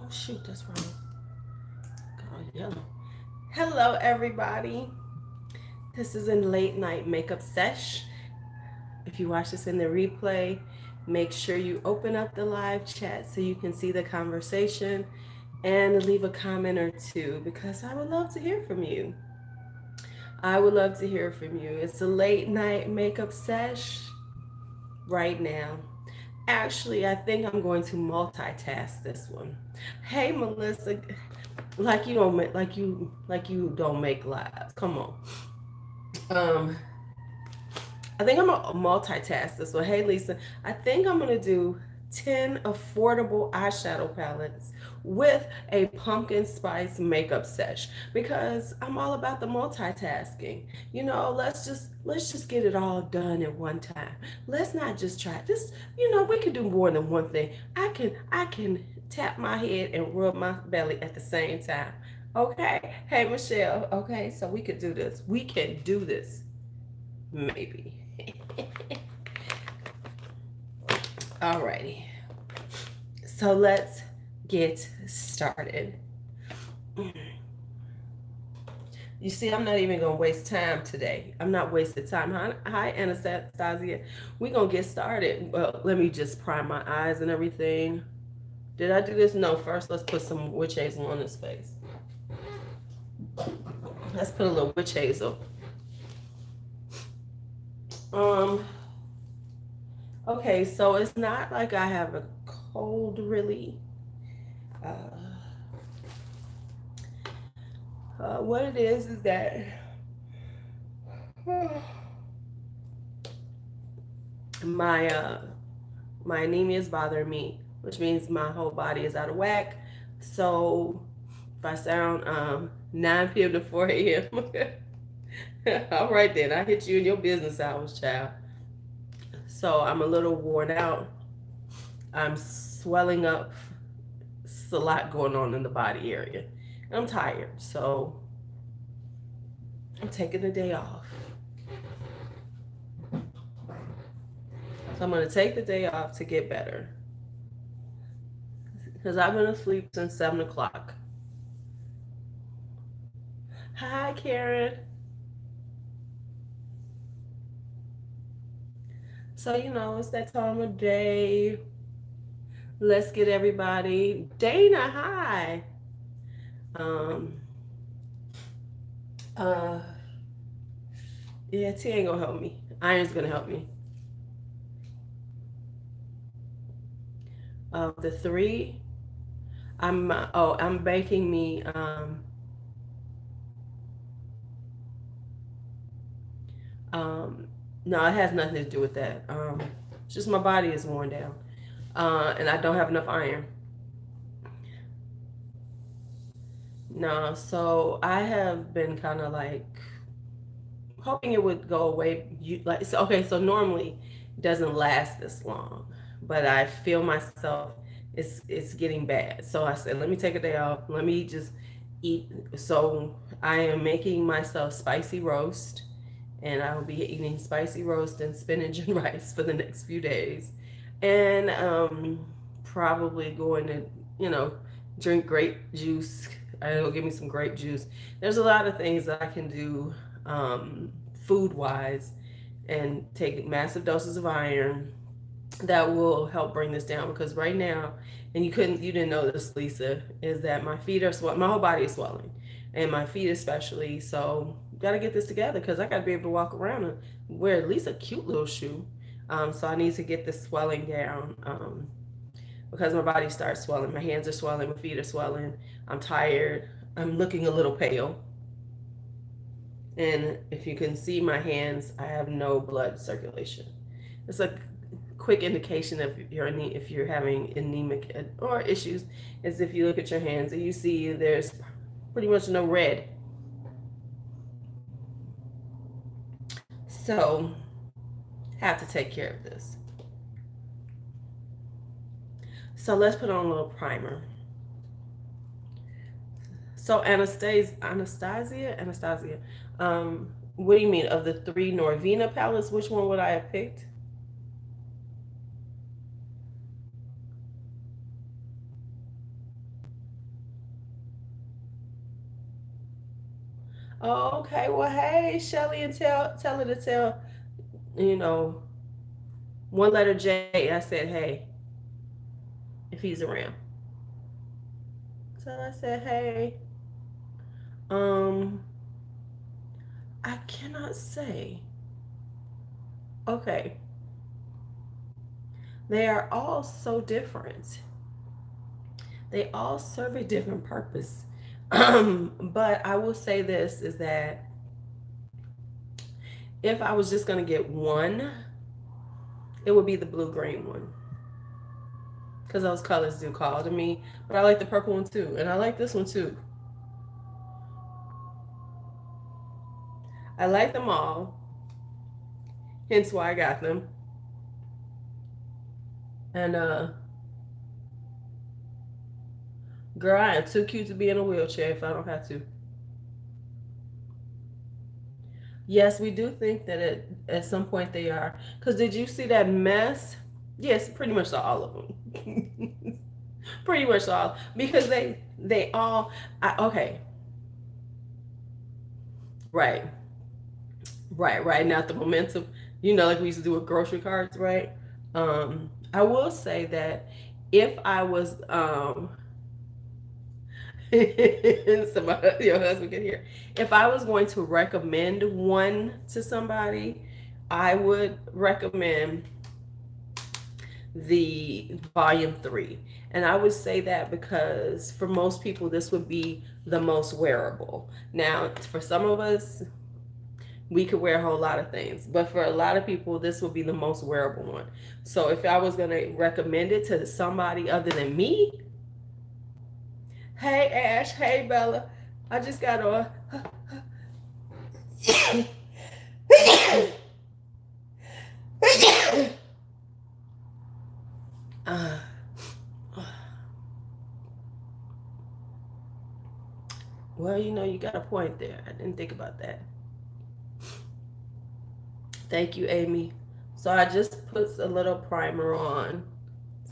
Oh shoot, that's wrong. God, yellow. Hello, everybody. This is in late night makeup sesh. If you watch this in the replay, make sure you open up the live chat so you can see the conversation and leave a comment or two because I would love to hear from you. I would love to hear from you. It's a late night makeup sesh right now. Actually, I think I'm going to multitask this one. Hey, Melissa, like you don't make lives. Come on. Um, I think I'm gonna multitask this one. Hey, Lisa, I think I'm gonna do 10 affordable eyeshadow palettes with a pumpkin spice makeup sesh because I'm all about the multitasking. Let's just get it all done at one time. Let's not just try this. We can do more than one thing. I can tap my head and rub my belly at the same time. Okay. Hey, Michelle. Okay, so we could do this. We can do this. Maybe. Alrighty. So let's get started. You see, I'm not even gonna waste time today. I'm not wasting time. Hi, Anastasia. We're gonna get started. Well, let me just prime my eyes and everything. Did I do this? No, first let's put some witch hazel on his face. Let's put a little witch hazel. Okay, so it's not like I have a cold really. What it is that my my anemia is bothering me, which means my whole body is out of whack. So if I sound 9 p.m. to 4 a.m., all right then, I hit you in your business hours, child. So I'm a little worn out. I'm swelling up. It's a lot going on in the body area. And I'm tired, so I'm taking the day off. So I'm going to take the day off to get better. Because I've been asleep since 7 o'clock. Hi, Karen. So, it's that time of day. Let's get everybody. Dana, hi. Um, uh, yeah, T ain't gonna help me. Iron's gonna help me. Of the three, I'm baking me no, it has nothing to do with that. It's just my body is worn down. And I don't have enough iron. No, so I have been kind of like hoping it would go away. So normally it doesn't last this long, but I feel myself it's getting bad. So I said, let me take a day off. Let me just eat. So I am making myself spicy roast, and I will be eating spicy roast and spinach and rice for the next few days, and probably going to drink grape juice. It'll give me some grape juice. There's a lot of things that I can do food wise and take massive doses of iron that will help bring this down because right now, and you didn't know this, Lisa, is that my feet are swelling, my whole body is swelling, and my feet especially. So got to get this together because I got to be able to walk around and wear at least a cute little shoe. So I need to get this swelling down because my body starts swelling. My hands are swelling, my feet are swelling. I'm tired. I'm looking a little pale. And if you can see my hands, I have no blood circulation. It's a quick indication of if you're having anemic or issues is if you look at your hands and you see there's pretty much no red. So have to take care of this. So let's put on a little primer. So Anastasia, what do you mean of the three Norvina palettes? Which one would I have picked? Oh, okay. Well, hey, Shelly, and tell her to tell, you know, one letter J. I said, hey, if he's around. So I said, hey, um, I cannot say. Okay. They are all so different. They all serve a different purpose. But I will say this is that if I was just going to get one, it would be the blue green one. Because those colors do call to me. But I like the purple one too. And I like this one too. I like them all. Hence why I got them. And girl, I am too cute to be in a wheelchair if I don't have to. Yes, we do think that at some point they are. Because did you see that mess? Yes, pretty much all of them. Pretty much all. Because they all okay. Right. Right. Now the momentum, like we used to do with grocery carts, right? I will say that if I was somebody, your husband can hear. If I was going to recommend one to somebody, I would recommend the Volume 3. And I would say that because for most people, this would be the most wearable. Now, for some of us, we could wear a whole lot of things, but for a lot of people, this would be the most wearable one. So if I was going to recommend it to somebody other than me, hey Ash, hey Bella, I just got on. uh, well, you got a point there. I didn't think about that. Thank you, Amy. So I just put a little primer on.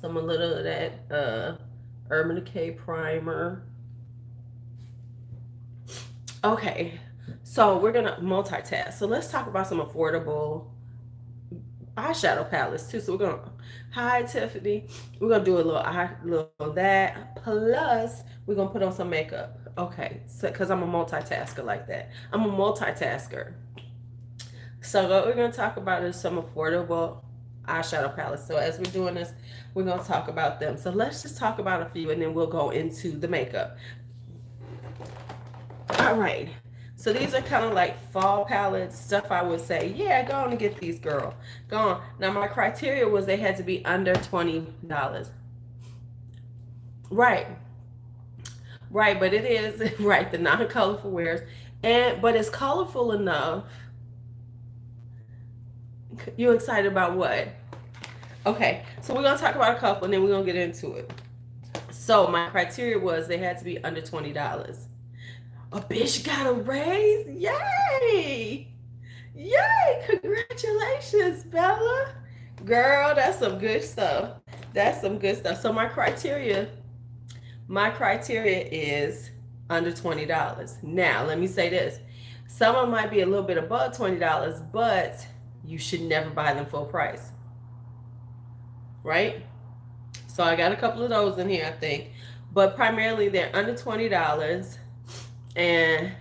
A little of that Urban Decay primer. Okay, so we're gonna multitask. So let's talk about some affordable eyeshadow palettes too. So we're gonna, hi Tiffany, we're gonna do a little of that. Plus, we're gonna put on some makeup. Okay, so because I'm a multitasker like that. I'm a multitasker. So what we're gonna talk about is some affordable eyeshadow palettes. So as we're doing this, we're gonna talk about them. So let's just talk about a few, and then we'll go into the makeup. All right. So these are kind of like fall palettes, stuff I would say, yeah, go on and get these, girl. Go on. Now, my criteria was they had to be under $20. Right. Right, but it is, right, the non-colorful wears. But it's colorful enough. You excited about what? Okay, so we're going to talk about a couple, and then we're going to get into it. So my criteria was they had to be under $20. A bitch got a raise. Yay! Yay! Congratulations, Bella. Girl, that's some good stuff. That's some good stuff. So my criteria is under $20. Now, let me say this. Some of them might be a little bit above $20, but you should never buy them full price. Right? So I got a couple of those in here, I think. But primarily they're under $20. And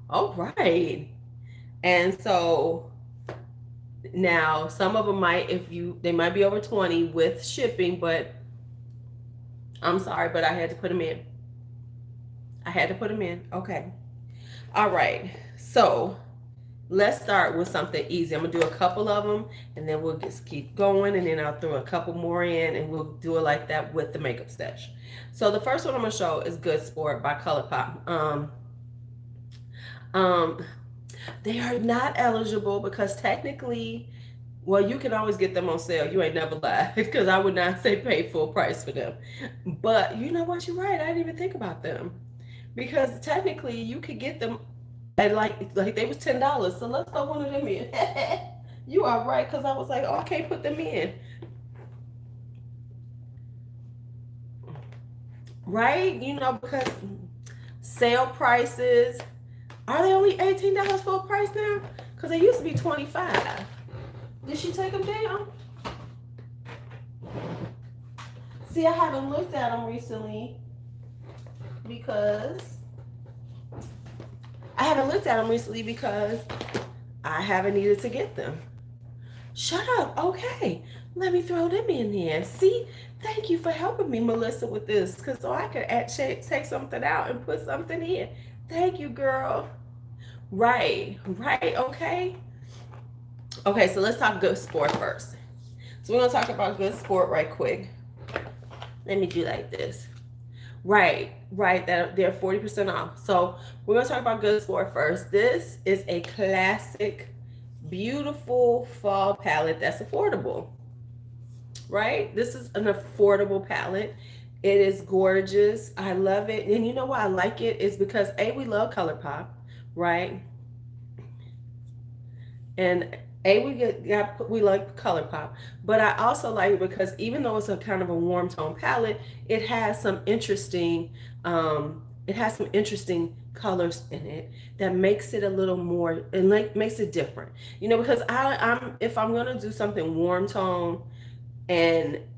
all right. And so now some of them they might be over 20 with shipping, but I'm sorry, but I had to put them in. Okay. All right. So let's start with something easy. I'm gonna do a couple of them, and then we'll just keep going, and then I'll throw a couple more in, and we'll do it like that with the makeup stash. So the first one I'm gonna show is Good Sport by ColourPop. They are not eligible because technically, well, you can always get them on sale. You ain't never lied, because I would not say pay full price for them. But you know what? You're right. I didn't even think about them, because technically you could get them at like they was $10. So let's throw one of them in. You are right, because I was like, oh, I can't put them in. Right? Because sale prices, Are they only $18 full price now? Because they used to be 25. Did she take them down? See, I haven't looked at them recently because I haven't needed to get them. Shut up. Okay. Let me throw them in there. See, thank you for helping me, Melissa, with this. Because so I could actually take something out and put something in. Thank you, girl. Right. Okay. Okay, so let's talk good sport first. So we're going to talk about good sport right quick. Let me do like this. Right. That they're 40% off. So we're going to talk about good sport first. This is a classic, beautiful fall palette that's affordable. Right? This is an affordable palette. It is gorgeous. I love it. And you know why I like it is because we love ColourPop, right? And we like ColourPop, but I also like it because even though it's a kind of a warm tone palette, it has some interesting colors in it that makes it a little more and like makes it different. You know, because I'm if I'm gonna do something warm tone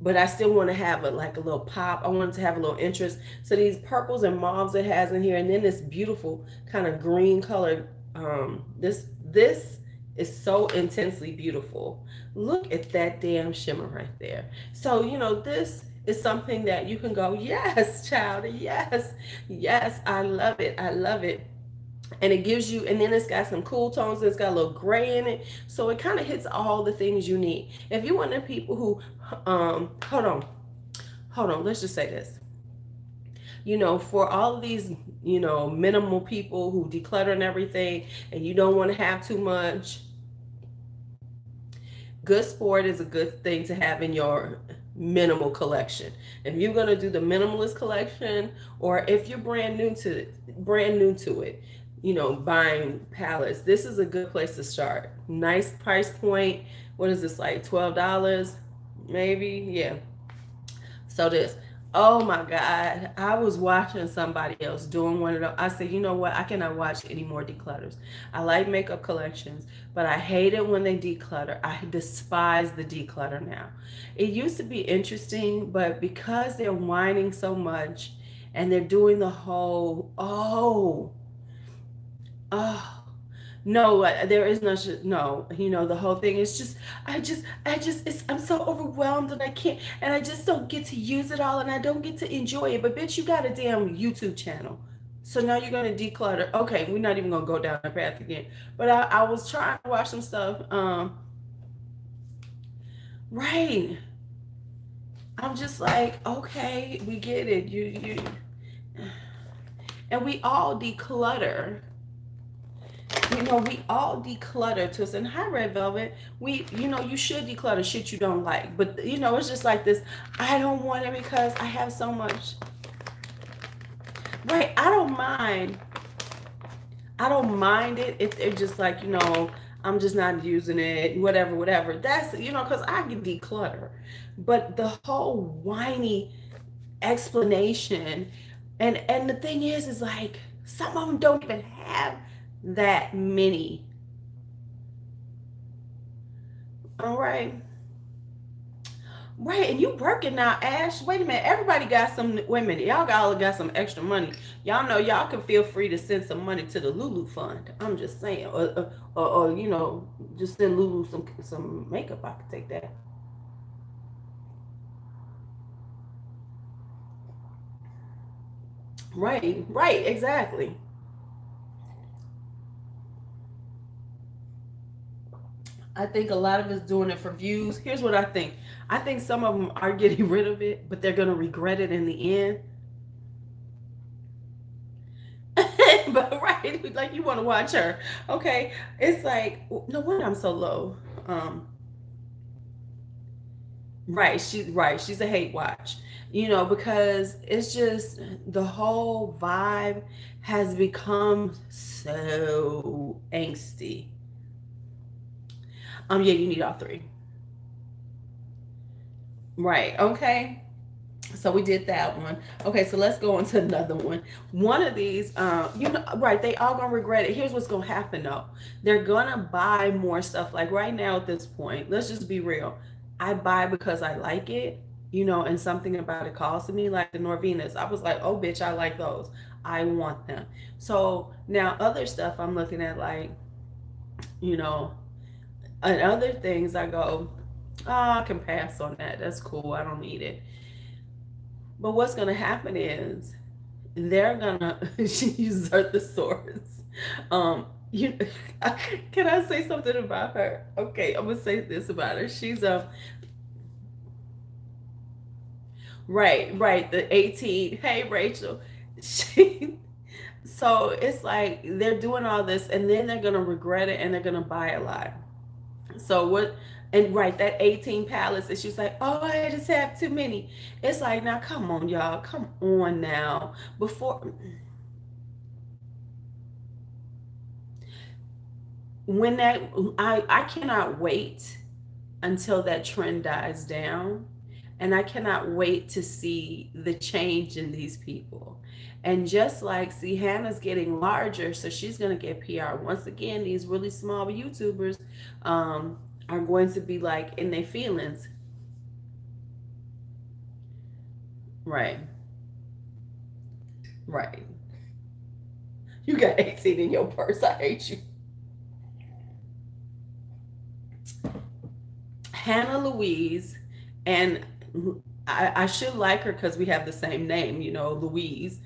but I still want to have a little pop. I want it to have a little interest. So these purples and mauves it has in here, and then this beautiful kind of green color. This is so intensely beautiful. Look at that damn shimmer right there. So you know this is something that you can go, yes, child, yes, I love it. And it gives you, and then it's got some cool tones. It's got a little gray in it, so it kind of hits all the things you need. If you're one of the people who, hold on, let's just say this. You know, for all of these, you know, minimal people who declutter and everything, and you don't want to have too much, good sport is a good thing to have in your minimal collection. If you're going to do the minimalist collection, or if you're brand new to it, you know, buying palettes, this is a good place to start. Nice price point. What is this, like $12 maybe? Yeah. So this, oh my God, I was watching somebody else doing one of those. I said, you know what, I cannot watch any more declutters. I like makeup collections, but I hate it when they declutter. I despise the declutter now. It used to be interesting, but because they're whining so much and they're doing the whole, oh, no, there is no, you know, the whole thing is just, I'm so overwhelmed and I can't, and I just don't get to use it all and I don't get to enjoy it. But bitch, you got a damn YouTube channel. So now you're going to declutter. Okay, we're not even going to go down that path again. But I was trying to watch some stuff. Right. I'm just like, okay, we get it. And we all declutter. You know, we all declutter to us. And hi, Red Velvet. You know, you should declutter shit you don't like. But, you know, it's just like this. I don't want it because I have so much. Right. I don't mind it if they're just like, you know, I'm just not using it, whatever. That's, you know, because I can declutter. But the whole whiny explanation, and the thing is like, some of them don't even have that many. All right. Right, and you working now, Ash. Wait a minute. Everybody got some. Wait a minute. Y'all all got some extra money. Y'all know y'all can feel free to send some money to the Lulu Fund. I'm just saying, or you know, just send Lulu some makeup. I could take that. Right, exactly. I think a lot of us doing it for views. Here's what I think. I think some of them are getting rid of it, but they're gonna regret it in the end. But right, like you want to watch her. Okay, it's like no wonder I'm so low. She's a hate watch. You know, because it's just the whole vibe has become so angsty. Yeah, you need all three. Right. Okay. So we did that one. Okay, so let's go on to another one. One of these, you know, right? They all gonna regret it. Here's what's gonna happen though. They're gonna buy more stuff. Like right now at this point, let's just be real. I buy because I like it, you know, and something about it calls to me. Like the Norvinas, I was like, oh bitch, I like those. I want them. So now other stuff I'm looking at, like, you know, and other things I go, oh, I can pass on that. That's cool. I don't need it. But what's gonna happen is they're gonna she uses her thesaurus. You can I say something about her? Okay, I'm gonna say this about her. She's right, the 18. Hey Rachel. She so it's like they're doing all this and then they're gonna regret it and they're gonna buy a lot. So what, and right, that 18 pallets, and she's like, oh, I just have too many. It's like, now come on, y'all. Come on now. Before when that I cannot wait until that trend dies down. And I cannot wait to see the change in these people. And just like, see, Hannah's getting larger, so she's going to get PR. Once again, these really small YouTubers are going to be like in their feelings. Right, right. You got 18 in your purse. I hate you. Hannah Louise, and I should like her because we have the same name, you know, Louise.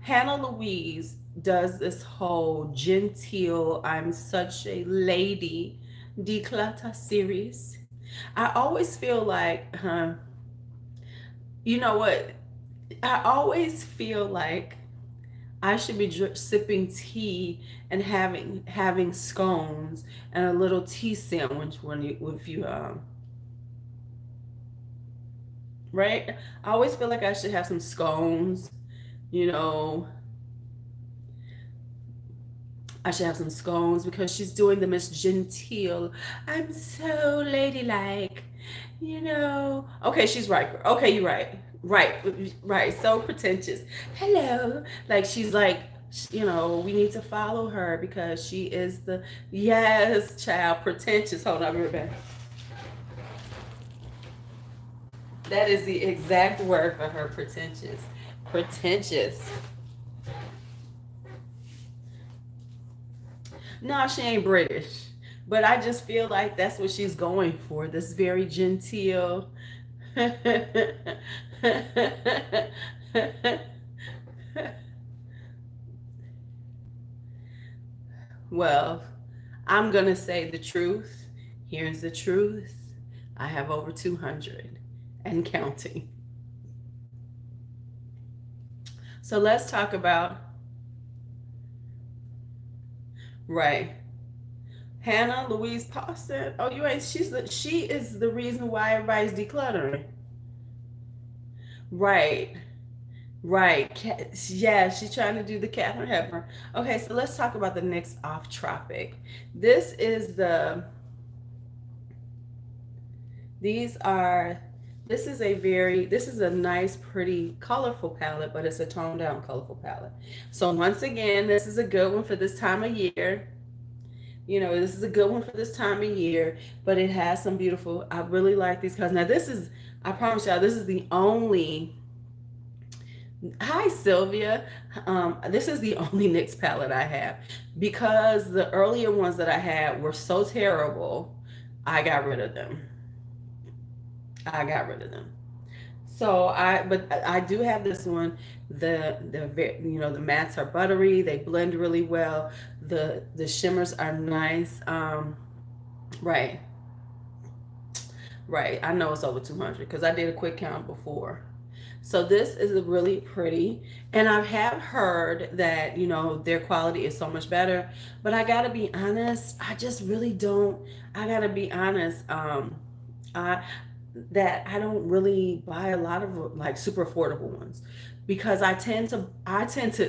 Hannah Louise does this whole genteel, I'm such a lady declutter series. I always feel like, you know what? I always feel like I should be sipping tea and having scones and a little tea sandwich when you if you right? I always feel like I should have some scones, you know. I should have some scones because she's doing the Miss Genteel. I'm so ladylike, you know. Okay, she's right. Okay, you're right. Right, right. So pretentious. Hello. Like she's like, you know, we need to follow her because she is the, yes, child, pretentious. Hold on, I'll be right back. That is the exact word for her, pretentious. Pretentious. No, she ain't British. But I just feel like that's what she's going for. This very genteel. Well, I'm going to say the truth. Here's the truth. I have over 200 and counting. So let's talk about, right. Hannah Louise Paulson. Oh, you ain't. She is the reason why everybody's decluttering. Right, right. Yeah, she's trying to do the Catherine Hepburn. Okay, so let's talk about the next off topic. This is the. These are. This is a very. This is a nice, pretty, colorful palette, but it's a toned down, colorful palette. So once again, this is a good one for this time of year. You know, this is a good one for this time of year, but it has some beautiful, I really like these colors. Now this is, I promise y'all, this is the only, hi Sylvia, this is the only NYX palette I have because the earlier ones that I had were so terrible, I got rid of them. I got rid of them. So but I do have this one. You know, the mattes are buttery. They blend really well. The shimmers are nice. Right, right. I know it's over 200 because I did a quick count before. So this is a really pretty, and I have heard that, you know, their quality is so much better. But I gotta be honest, I just really don't. I gotta be honest. I that I don't really buy a lot of like super affordable ones because I tend to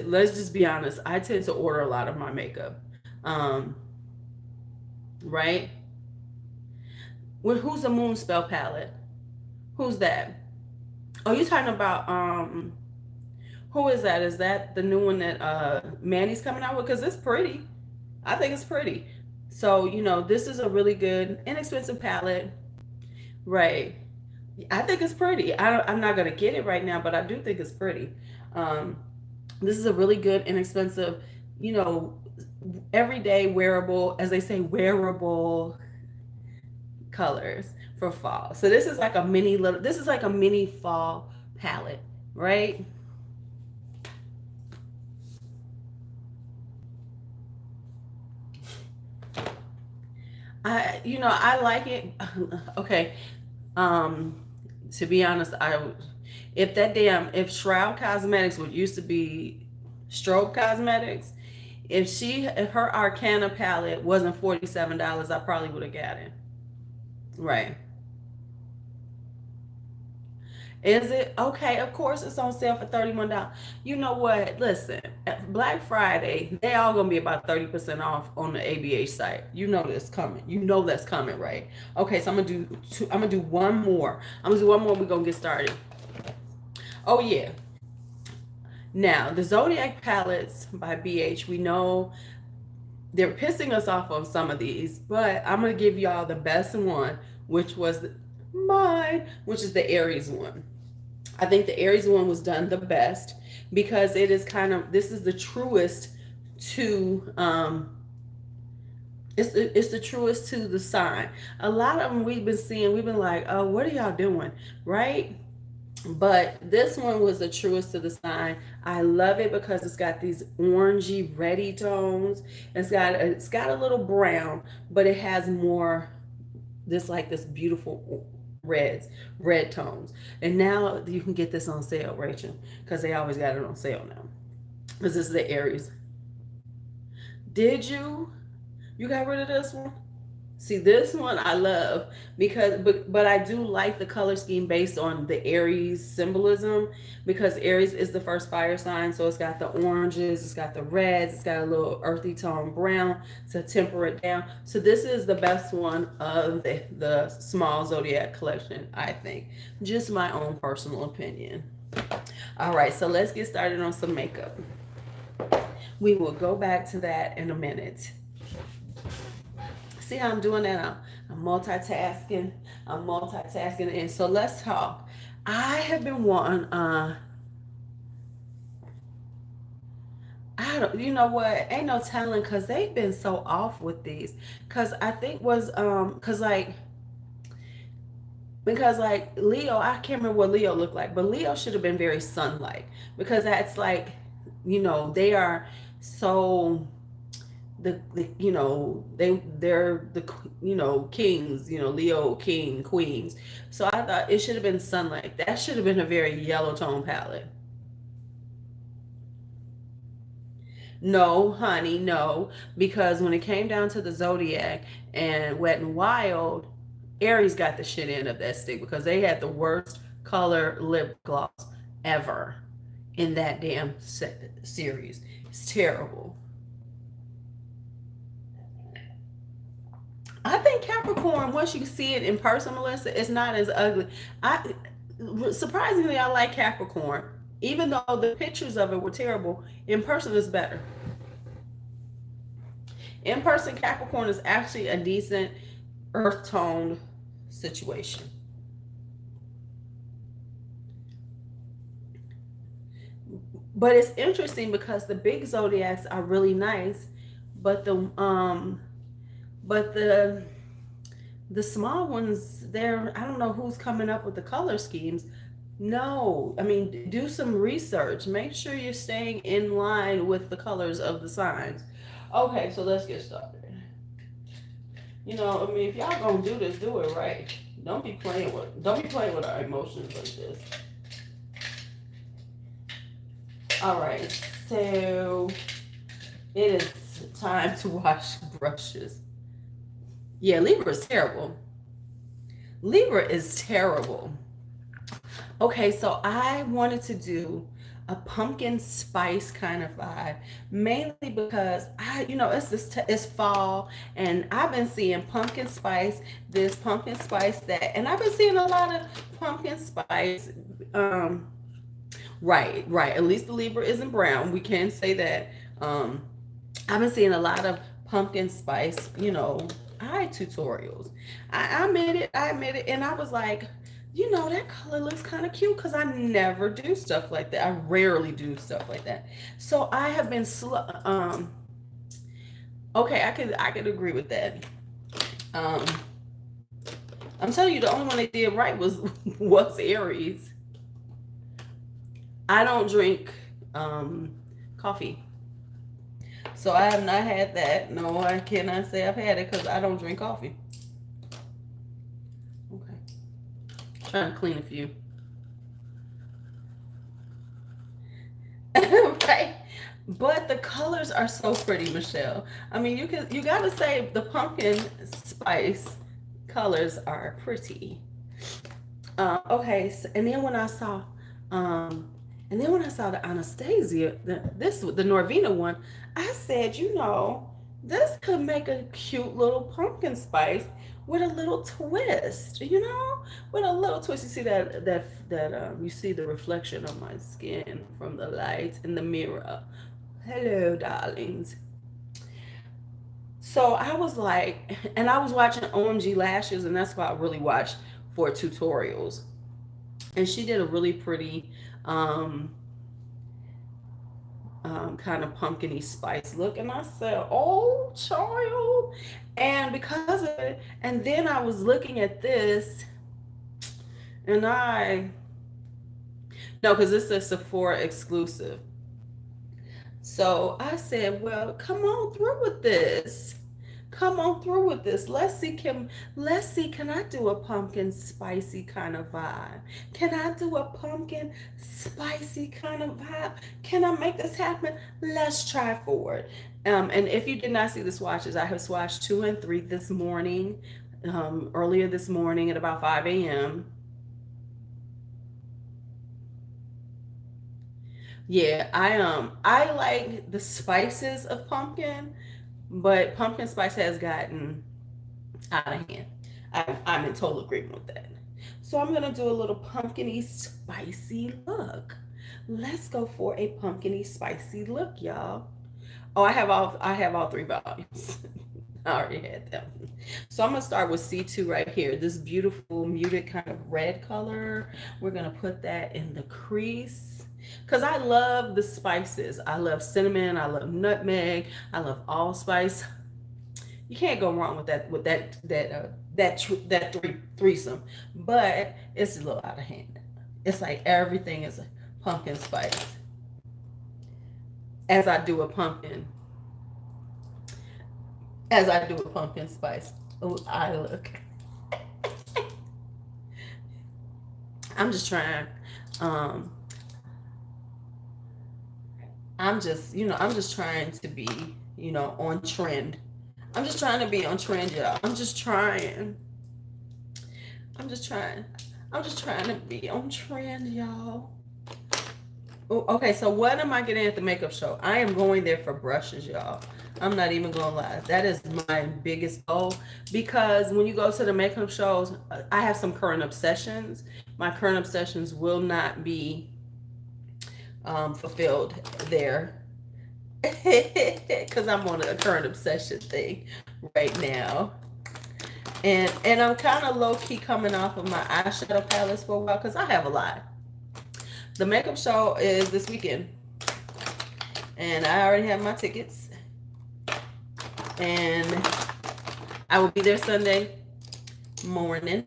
let's just be honest, I tend to order a lot of my makeup. Um, right? Who's the Moonspell palette? Who's that? Oh, you talking about who is that? Is that the new one that Manny's coming out with? Because it's pretty. I think it's pretty. So, this is a really good, inexpensive palette. Right. I think it's pretty. I'm not going to get it right now, but I do think it's pretty. Um, this is a really good, inexpensive, you know, everyday wearable, as they say, wearable colors for fall. So this is like a mini fall palette, right? I like it. Okay. Um, to be honest, if Shroud Cosmetics, would used to be Strobe Cosmetics, if her Arcana palette wasn't $47, I probably would have got it. Right. Is it okay? Of course, it's on sale for $31. You know what? Listen, at Black Friday, they all gonna be about 30% off on the ABH site. You know that's coming. You know that's coming, right? Okay, so I'm gonna do one more. I'm gonna do one more. We're gonna get started. Oh yeah. Now the Zodiac palettes by BH. We know they're pissing us off on some of these, but I'm gonna give y'all the best one, which was mine, which is the Aries one. I think the Aries one was done the best because this is the truest to it's the truest to the sign. A lot of them we've been like, oh, what are y'all doing, right? But this one was the truest to the sign. I love it because it's got these orangey reddy tones. It's got a little brown, but it has more this beautiful red tones. And now you can get this on sale, Rachel, because they always got it on sale now. Because this is the Aries. Did you? You got rid of this one? See, this one I love because, but I do like the color scheme based on the Aries symbolism, because Aries is the first fire sign. So it's got the oranges, it's got the reds, it's got a little earthy tone brown to temper it down. So this is the best one of the small Zodiac collection, I think. Just my own personal opinion. All right, so let's get started on some makeup. We will go back to that in a minute. See how I'm doing that? I'm multitasking. I'm multitasking. And so let's talk. I have been wanting, I don't, you know what? Ain't no telling, because they've been so off with these. Because I think because Leo, I can't remember what Leo looked like, but Leo should have been very sun-like, because that's like, they are so they're the kings, Leo king queens. So I thought it should have been sunlight. That should have been a very yellow tone palette. No, honey, no, because when it came down to the Zodiac and Wet and Wild, Aries got the shit end of that stick, because they had the worst color lip gloss ever in that damn series. It's terrible. I think Capricorn, once you see it in person, Melissa, it's not as ugly. I Surprisingly, I like Capricorn, even though the pictures of it were terrible. In person, it's better. In person, Capricorn is actually a decent earth toned situation. But it's interesting because the big zodiacs are really nice, but the small ones, I don't know who's coming up with the color schemes. No, I mean, do some research. Make sure you're staying in line with the colors of the signs. Okay, so let's get started. I mean, if y'all gonna do this, do it right. Don't be playing with our emotions like this. All right, so it is time to wash brushes. Yeah, Libra is terrible. Libra is terrible. Okay, so I wanted to do a pumpkin spice kind of vibe, mainly because it's fall, and I've been seeing pumpkin spice this, pumpkin spice that, and I've been seeing a lot of pumpkin spice. Right. At least the Libra isn't brown. We can say that. I've been seeing a lot of pumpkin spice, eye tutorials. I admit it, and I was like, that color looks kind of cute because I never do stuff like that. I rarely do stuff like that. So I have been okay, I could agree with that. Um, I'm telling you, the only one they did right was was Aries. I don't drink coffee. So I have not had that. No, I cannot say I've had it because I don't drink coffee. Okay. Trying to clean a few. Right. But the colors are so pretty, Michelle. I mean, you gotta say the pumpkin spice colors are pretty. Okay, so, um, and then when I saw the Anastasia, the Norvina one, I said, this could make a cute little pumpkin spice with a little twist, with a little twist. You see that you see the reflection of my skin from the light in the mirror. Hello, darlings. So I was like, and I was watching OMG Lashes, and that's what I really watched for tutorials. And she did a really pretty um, kind of pumpkiny spice look, and I said, "Oh, child!" And because of it, and then I was looking at this, and no, because it's a Sephora exclusive. So I said, "Well, come on through with this." Come on through with this. Let's see, can I do a pumpkin spicy kind of vibe? Can I do a pumpkin spicy kind of vibe? Can I make this happen? Let's try for it. And if you did not see the swatches, I have swatched 2 and 3 this morning, earlier this morning at about 5 a.m. Yeah, I like the spices of pumpkin, but pumpkin spice has gotten out of hand. I'm in total agreement with that. So I'm gonna do a little pumpkiny spicy look. Let's go for a pumpkiny spicy look, y'all. Oh, I have all 3 volumes. I already had them. So I'm gonna start with C2 right here. This beautiful muted kind of red color. We're gonna put that in the crease. Because I love the spices. I love cinnamon, I love nutmeg, I love allspice. You can't go wrong with that threesome. But it's a little out of hand. It's like everything is a pumpkin spice. As I do a pumpkin, as I do a pumpkin spice. Oh, I look. I'm just trying. Um, I'm just trying to be, on trend. I'm just trying to be on trend, y'all. I'm just trying. I'm just trying. I'm just trying to be on trend, y'all. Oh, okay, so what am I getting at the makeup show? I am going there for brushes, y'all. I'm not even gonna lie. That is my biggest goal, because when you go to the makeup shows, I have some current obsessions. My current obsessions will not be fulfilled there because I'm on a current obsession thing right now. And I'm kind of low key coming off of my eyeshadow palettes for a while because I have a lot. The makeup show is this weekend, and I already have my tickets, and I will be there Sunday morning.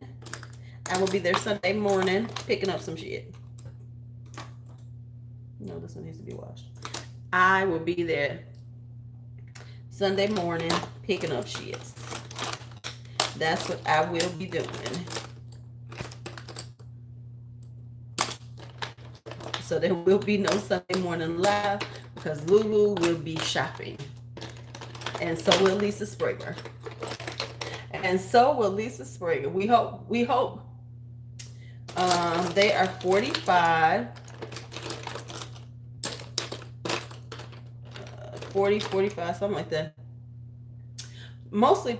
I will be there Sunday morning picking up some shit. No, this one needs to be washed. I will be there Sunday morning picking up shits. That's what I will be doing. So there will be no Sunday morning live because Lulu will be shopping. And so will Lisa Springer. And so will Lisa Springer. We hope. They are 45. 40, 45, something like that. Mostly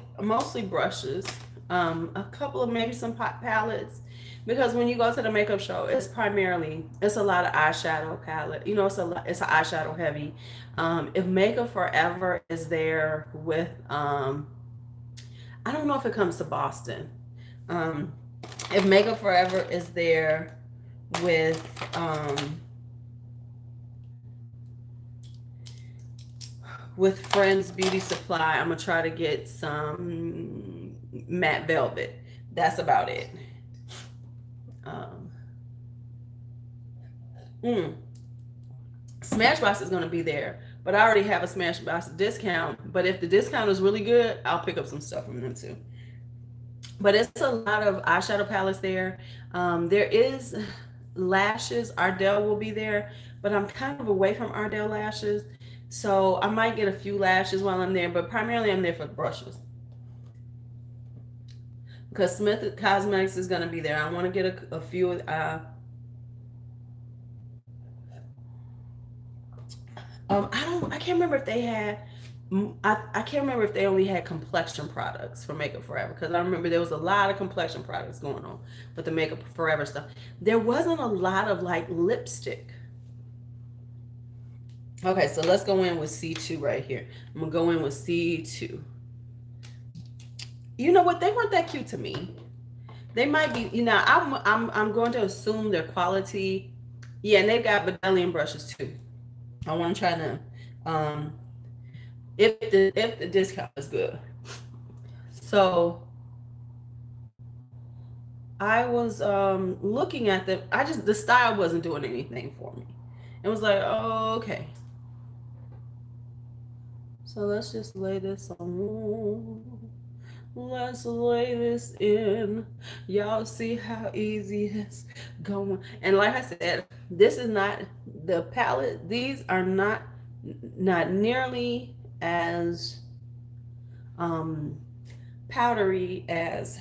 brushes. A couple of maybe some palettes, because when you go to the makeup show, it's a lot of eyeshadow palette. You know, it's an eyeshadow heavy. If Makeup Forever is there with I don't know if it comes to Boston. Um, if Makeup Forever is there with Friends Beauty Supply, I'm gonna try to get some matte velvet. That's about it. Um, mm, Smashbox is gonna be there, but I already have a Smashbox discount. But if the discount is really good, I'll pick up some stuff from them too. But it's a lot of eyeshadow palettes there. There is lashes. Ardell will be there, but I'm kind of away from Ardell lashes, so I might get a few lashes while I'm there. But primarily, I'm there for the brushes, because Smith Cosmetics is going to be there. I want to get a few. I can't remember if they had. I can't remember if they only had complexion products for Makeup Forever, because I remember there was a lot of complexion products going on with the Makeup Forever stuff. There wasn't a lot of like lipstick. Okay, so let's go in with C2 right here. I'm gonna go in with C2. You know what? They weren't that cute to me. They might be. You know, I'm going to assume their quality. Yeah, and they've got Bedellium brushes too. I want to try to if the discount is good. So I was looking at them. The style wasn't doing anything for me. It was like, oh, okay. So let's just lay this on. Let's lay this in. Y'all see how easy it's going. And like I said, this is not the palette. These are not nearly as powdery as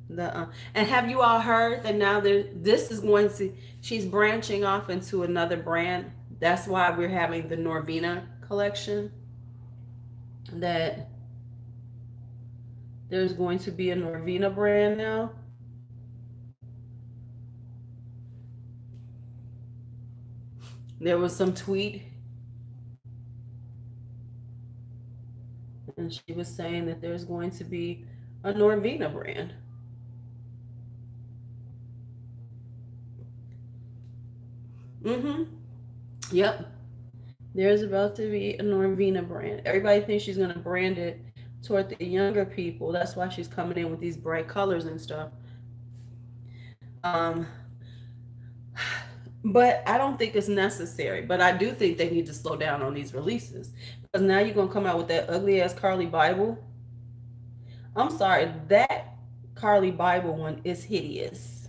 the and have you all heard that now this is going to, she's branching off into another brand. That's why we're having the Norvina collection, that there's going to be a Norvina brand now. There was some tweet and she was saying that there's going to be a Norvina brand. Yep. There's about to be a Norvina brand. Everybody thinks she's going to brand it toward the younger people. That's why she's coming in with these bright colors and stuff. But I don't think it's necessary. But I do think they need to slow down on these releases, because now you're going to come out with that ugly ass Carly Bible. I'm sorry, that Carly Bible one is hideous.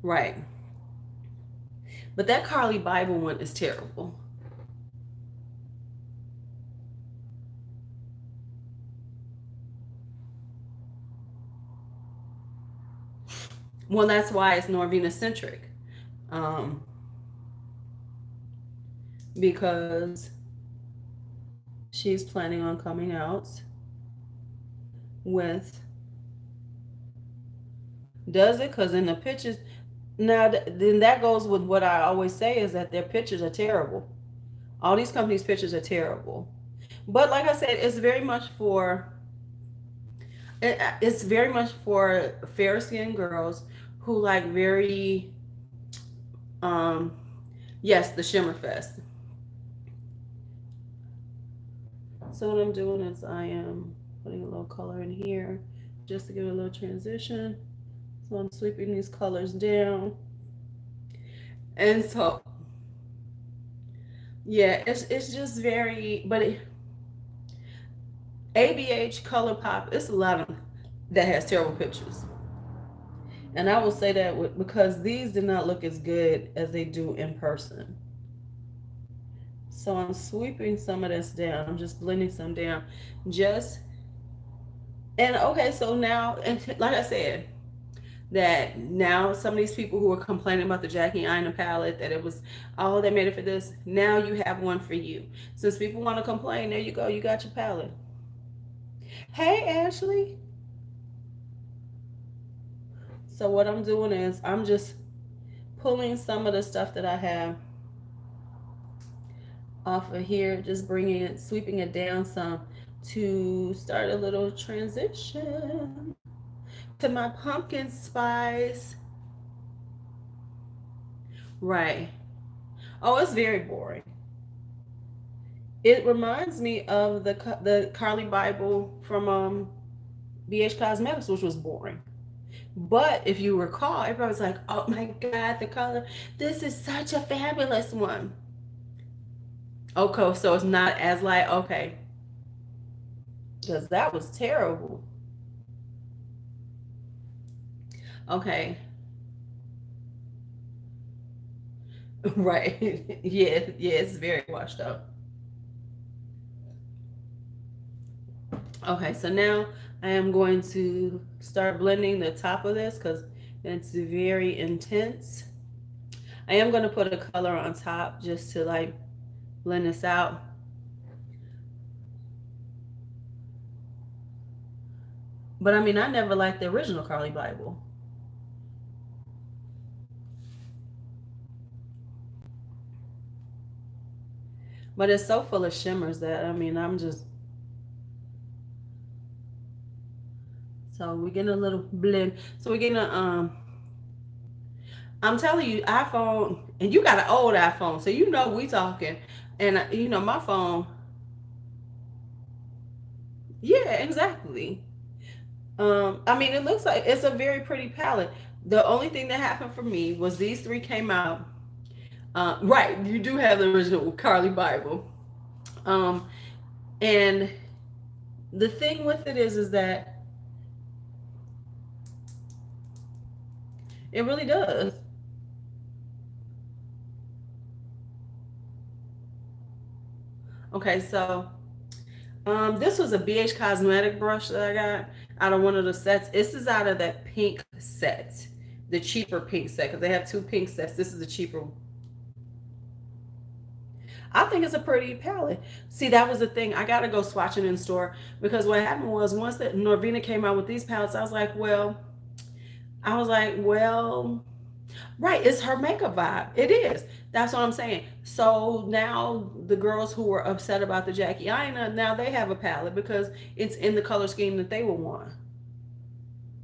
Right. But that Carly Bible one is terrible. Well, that's why it's Norvina centric. Because she's planning on coming out with, does it? Because in the pictures, now then that goes with what I always say, is that their pictures are terrible. All these companies' pictures are terrible. But like I said, it's very much for fair skinned girls who like very yes, the Shimmer Fest. So what I'm doing is I am putting a little color in here just to give it a little transition. So I'm sweeping these colors down. And so yeah, it's just very, but ABH, ColourPop, it's a lot of that has terrible pictures. And I will say that because these did not look as good as they do in person. So I'm sweeping some of this down. I'm just blending some down. And okay, so now, and like I said, that now some of these people who are complaining about the Jackie Aina palette, that it was, oh, they made it for this. Now you have one for you. Since people want to complain, there you go. You got your palette. Hey, Ashley. So what I'm doing is I'm just pulling some of the stuff that I have off of here, just bringing it, sweeping it down some to start a little transition to my pumpkin spice. Right. Oh, it's very boring. It reminds me of the Carly Bible from BH Cosmetics, which was boring. But if you recall, everybody was like, "Oh my God, the color! This is such a fabulous one." Okay, so it's not as light. Okay, because that was terrible. Okay, right. Yeah, yeah, it's very washed up. Okay, so now I am going to start blending the top of this because it's very intense. I am going to put a color on top just to like blend this out. But I mean, I never liked the original Carly Bible. But it's so full of shimmers that, I mean, I'm just, so we're getting a little blend. So we're getting I'm telling you, iPhone, and you got an old iPhone, so you know we talking. And you know, my phone, yeah, exactly. I mean, it looks like it's a very pretty palette. The only thing that happened for me was these three came out. Right, you do have the original Carly Bible. Um, and the thing with it is that it really does. Okay, so this was a BH Cosmetic brush that I got out of one of the sets. This is out of that pink set, the cheaper pink set, because they have two pink sets. This is the cheaper. I think it's a pretty palette. See, that was the thing. I got to go swatching in store because what happened was once that Norvina came out with these palettes, I was like, well, right, it's her makeup vibe. It is. That's what I'm saying. So now the girls who were upset about the Jackie Aina, now they have a palette because it's in the color scheme that they would want.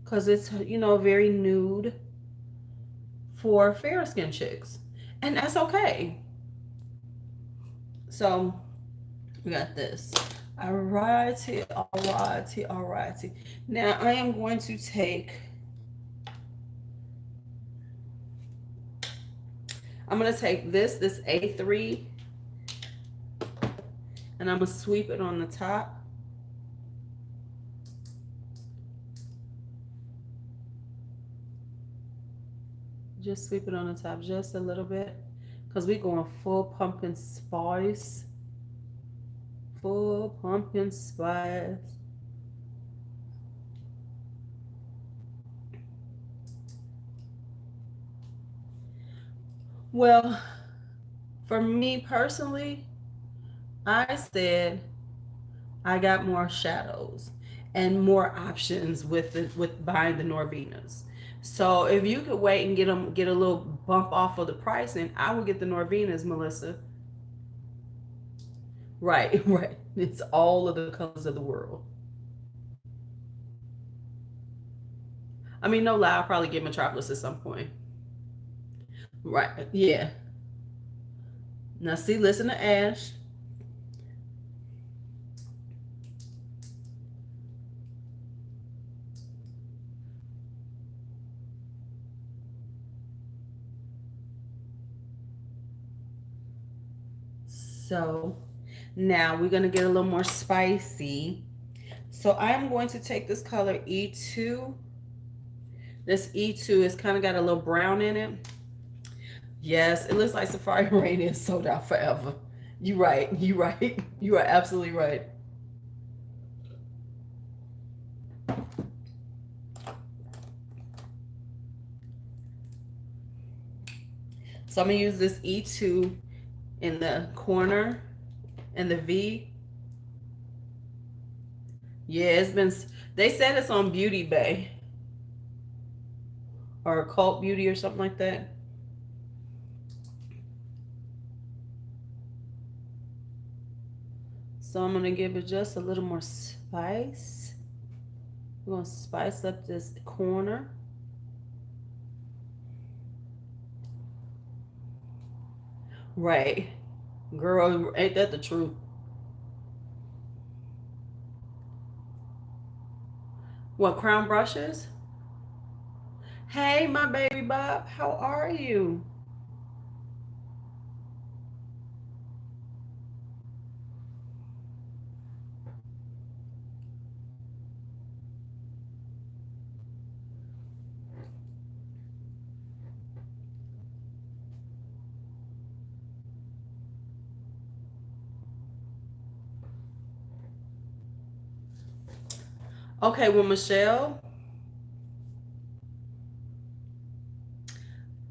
Because it's, you know, very nude for fair skin chicks. And that's okay. So we got this. Alrighty, alrighty, alrighty. Now I am going to take, I'm going to take this A3, and I'm going to sweep it on the top. Just sweep it on the top just a little bit because we're going full pumpkin spice. Full pumpkin spice. Well, for me personally, I said I got more shadows and more options with buying the Norvinas. So if you could wait and get a little bump off of the pricing, I would get the Norvinas, Melissa. Right, right. It's all of the colors of the world. I mean, no lie, I'll probably get Metropolis at some point. Right, yeah. Now see, listen to Ash. So now we're gonna get a little more spicy. So I'm going to take this color E2. This E2 is kind of got a little brown in it. Yes, it looks like Safari Rain is sold out forever. You right. You right. You are absolutely right. So I'm gonna use this E2 in the corner and the V. Yeah, it's been, they said it's on Beauty Bay or Cult Beauty or something like that. So I'm gonna give it just a little more spice. We're gonna spice up this corner. Right. Girl, ain't that the truth? What, crown brushes? Hey, my baby Bob, how are you? Okay, well, Michelle,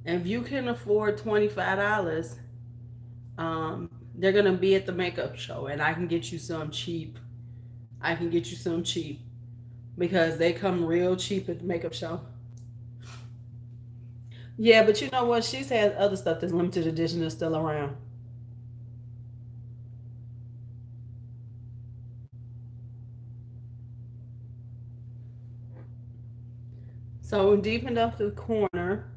if you can afford $25, they're gonna be at the makeup show, and I can get you some cheap. I can get you some cheap because they come real cheap at the makeup show. Yeah, but you know what? She's had other stuff that's limited edition that's still around. So deepen up the corner.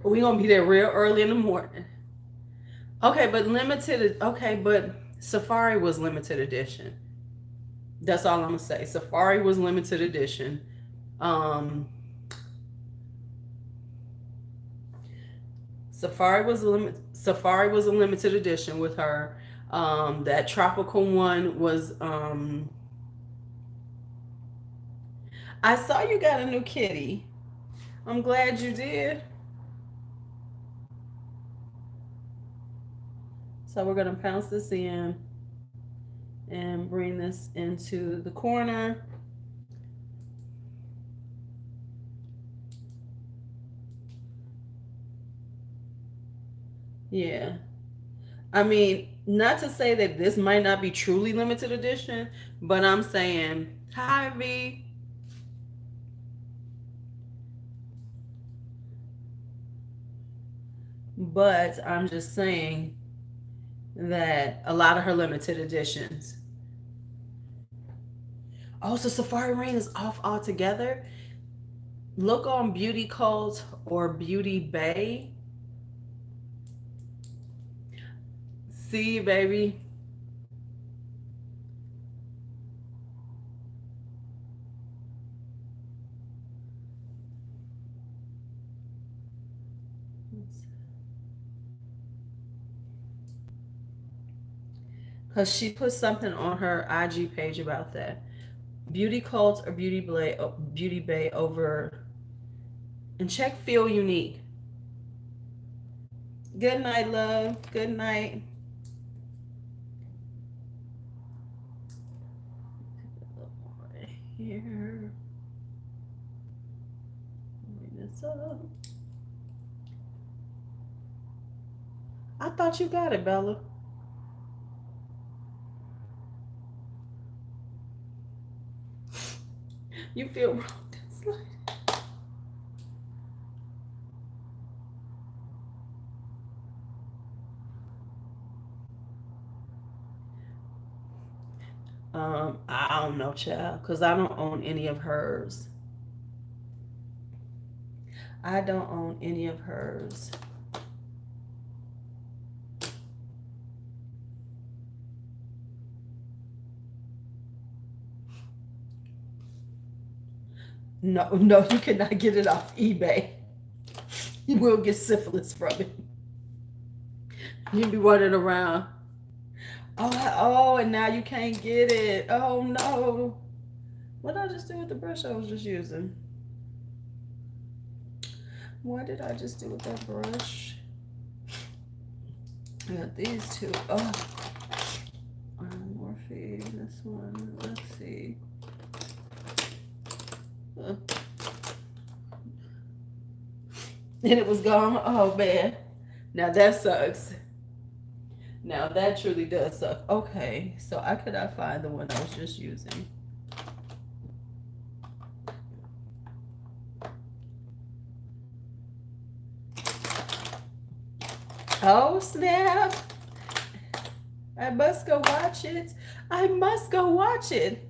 We're gonna be there real early in the morning. Okay, but limited. Okay, but Safari was limited edition. That's all I'm gonna say. Safari was limited edition. Um, Safari was a limited edition with her. That tropical one was. I saw you got a new kitty. I'm glad you did. So we're gonna pounce this in and bring this into the corner. Yeah. I mean, not to say that this might not be truly limited edition, but I'm saying, hi, V. But I'm just saying that a lot of her limited editions. Oh, so Safari Rain is off altogether? Look on Beauty Cult or Beauty Bay. See, baby. Because she put something on her IG page about that. Beauty Cult or Beauty Bay over. And check Feel Unique. Good night, love. Good night. Here. Bring this up. I thought you got it, Bella. You feel wrong. That's like... I don't know, child, because I don't own any of hers. I don't own any of hers. No, no, you cannot get it off eBay. You will get syphilis from it. You'll be running around. Oh, and now you can't get it. Oh, no. What did I just do with the brush I was just using? What did I just do with that brush? I got these two. Oh. copy this one. Let's see. And it was gone. Oh man. Now that sucks. Now that truly does suck. Okay, so I could not find the one I was just using. Oh snap. I must go watch it. I must go watch it.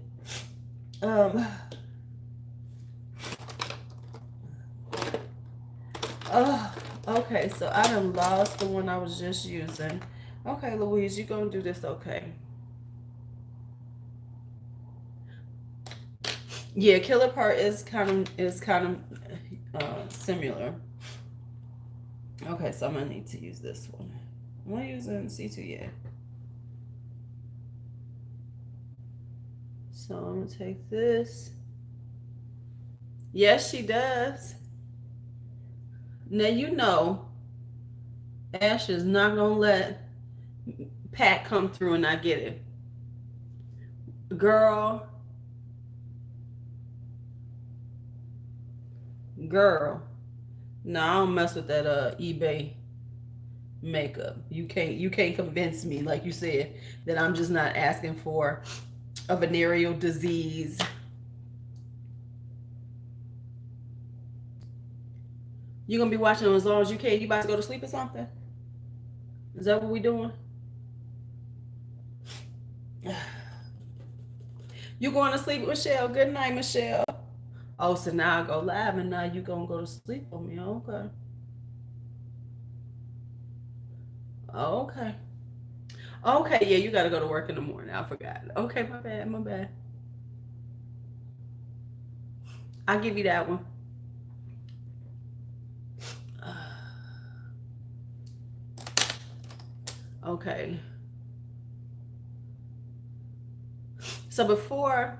Oh, okay, so I done lost the one I was just using. Okay, Louise, you gonna do this okay. Yeah, Killer Part is kind of similar. Okay, so I'm gonna need to use this one. Am I using C2? Yeah. So I'm gonna take this. Yes, she does. Now you know Ash is not gonna let Pat come through and not get it. Girl. No, I don't mess with that eBay makeup. You can't convince me, like you said, that I'm just not asking for a venereal disease. You gonna be watching them as long as you can. You about to go to sleep or something? Is that what we doing? You going to sleep, Michelle? Good night, Michelle. Oh, so now I go live and now you gonna go to sleep on me. Okay. Okay. Okay, yeah, you gotta go to work in the morning. I forgot. Okay, my bad, my bad. I'll give you that one. Okay. So before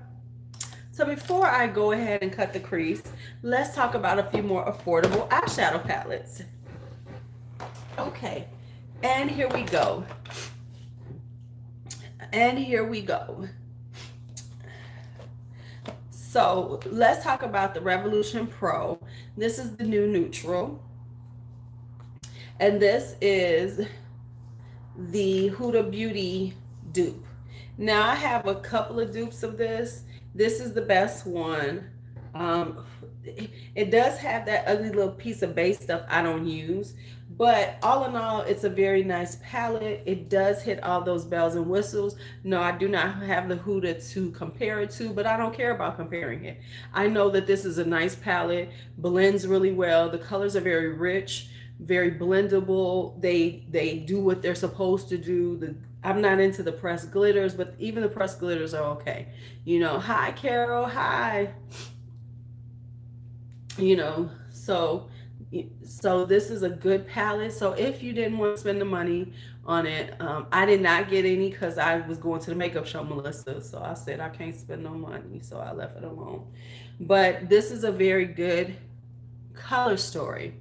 I go ahead and cut the crease, let's talk about a few more affordable eyeshadow palettes. Okay, and here we go. So let's talk about the Revolution Pro. This is the new neutral. And this is the Huda Beauty dupe. Now I have a couple of dupes of this. This is the best one. It does have that ugly little piece of base stuff I don't use, but all in all, it's a very nice palette. It does hit all those bells and whistles. No, I do not have the Huda to compare it to, but I don't care about comparing it. I know that this is a nice palette, blends really well. The colors are very rich, very blendable. They do what they're supposed to do. I'm not into the pressed glitters, but even the pressed glitters are okay. You know, hi Carol, hi. You know, so this is a good palette. So if you didn't want to spend the money on it, I did not get any because I was going to the makeup show, Melissa. So I said I can't spend no money, so I left it alone. But this is a very good color story.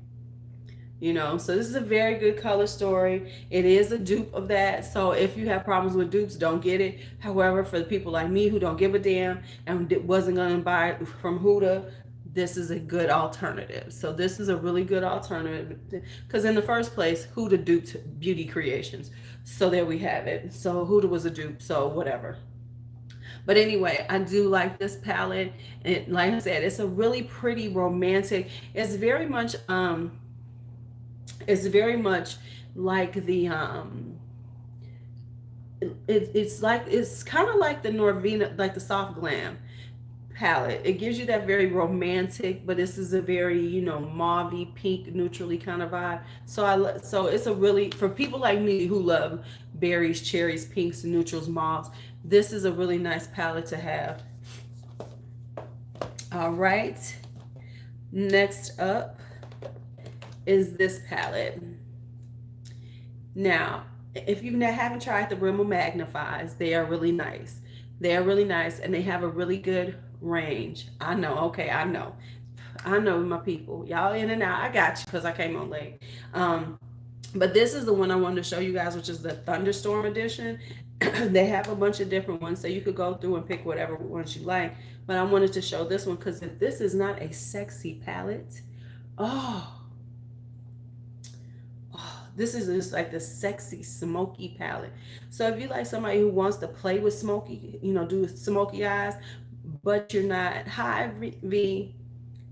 You know, so this is a very good color story. It is a dupe of that. So if you have problems with dupes, don't get it. However, for the people like me who don't give a damn and wasn't going to buy it from Huda, this is a good alternative. So this is a really good alternative because in the first place, Huda duped Beauty Creations. So there we have it. So Huda was a dupe, so whatever. But anyway, I do like this palette. And like I said, it's a really pretty romantic. It's very much like the it's kind of like the Norvina, like the Soft Glam palette. It gives you that very romantic, but this is a very, you know, mauvey, pink, neutrally kind of vibe. So it's a really, for people like me who love berries, cherries, pinks, neutrals, mauves, this is a really nice palette to have. All right, next up is this palette. Now, if you haven't tried the Rimmel Magnifies, they are really nice. They are really nice, and they have a really good range. I know, okay, I know my people. Y'all in and out. I got you because I came on late. But this is the one I wanted to show you guys, which is the Thunderstorm edition. They have a bunch of different ones, so you could go through and pick whatever ones you like. But I wanted to show this one because if this is not a sexy palette, oh, this is just like the sexy smoky palette. So if you like somebody who wants to play with smoky, do smoky eyes, but you're not high V,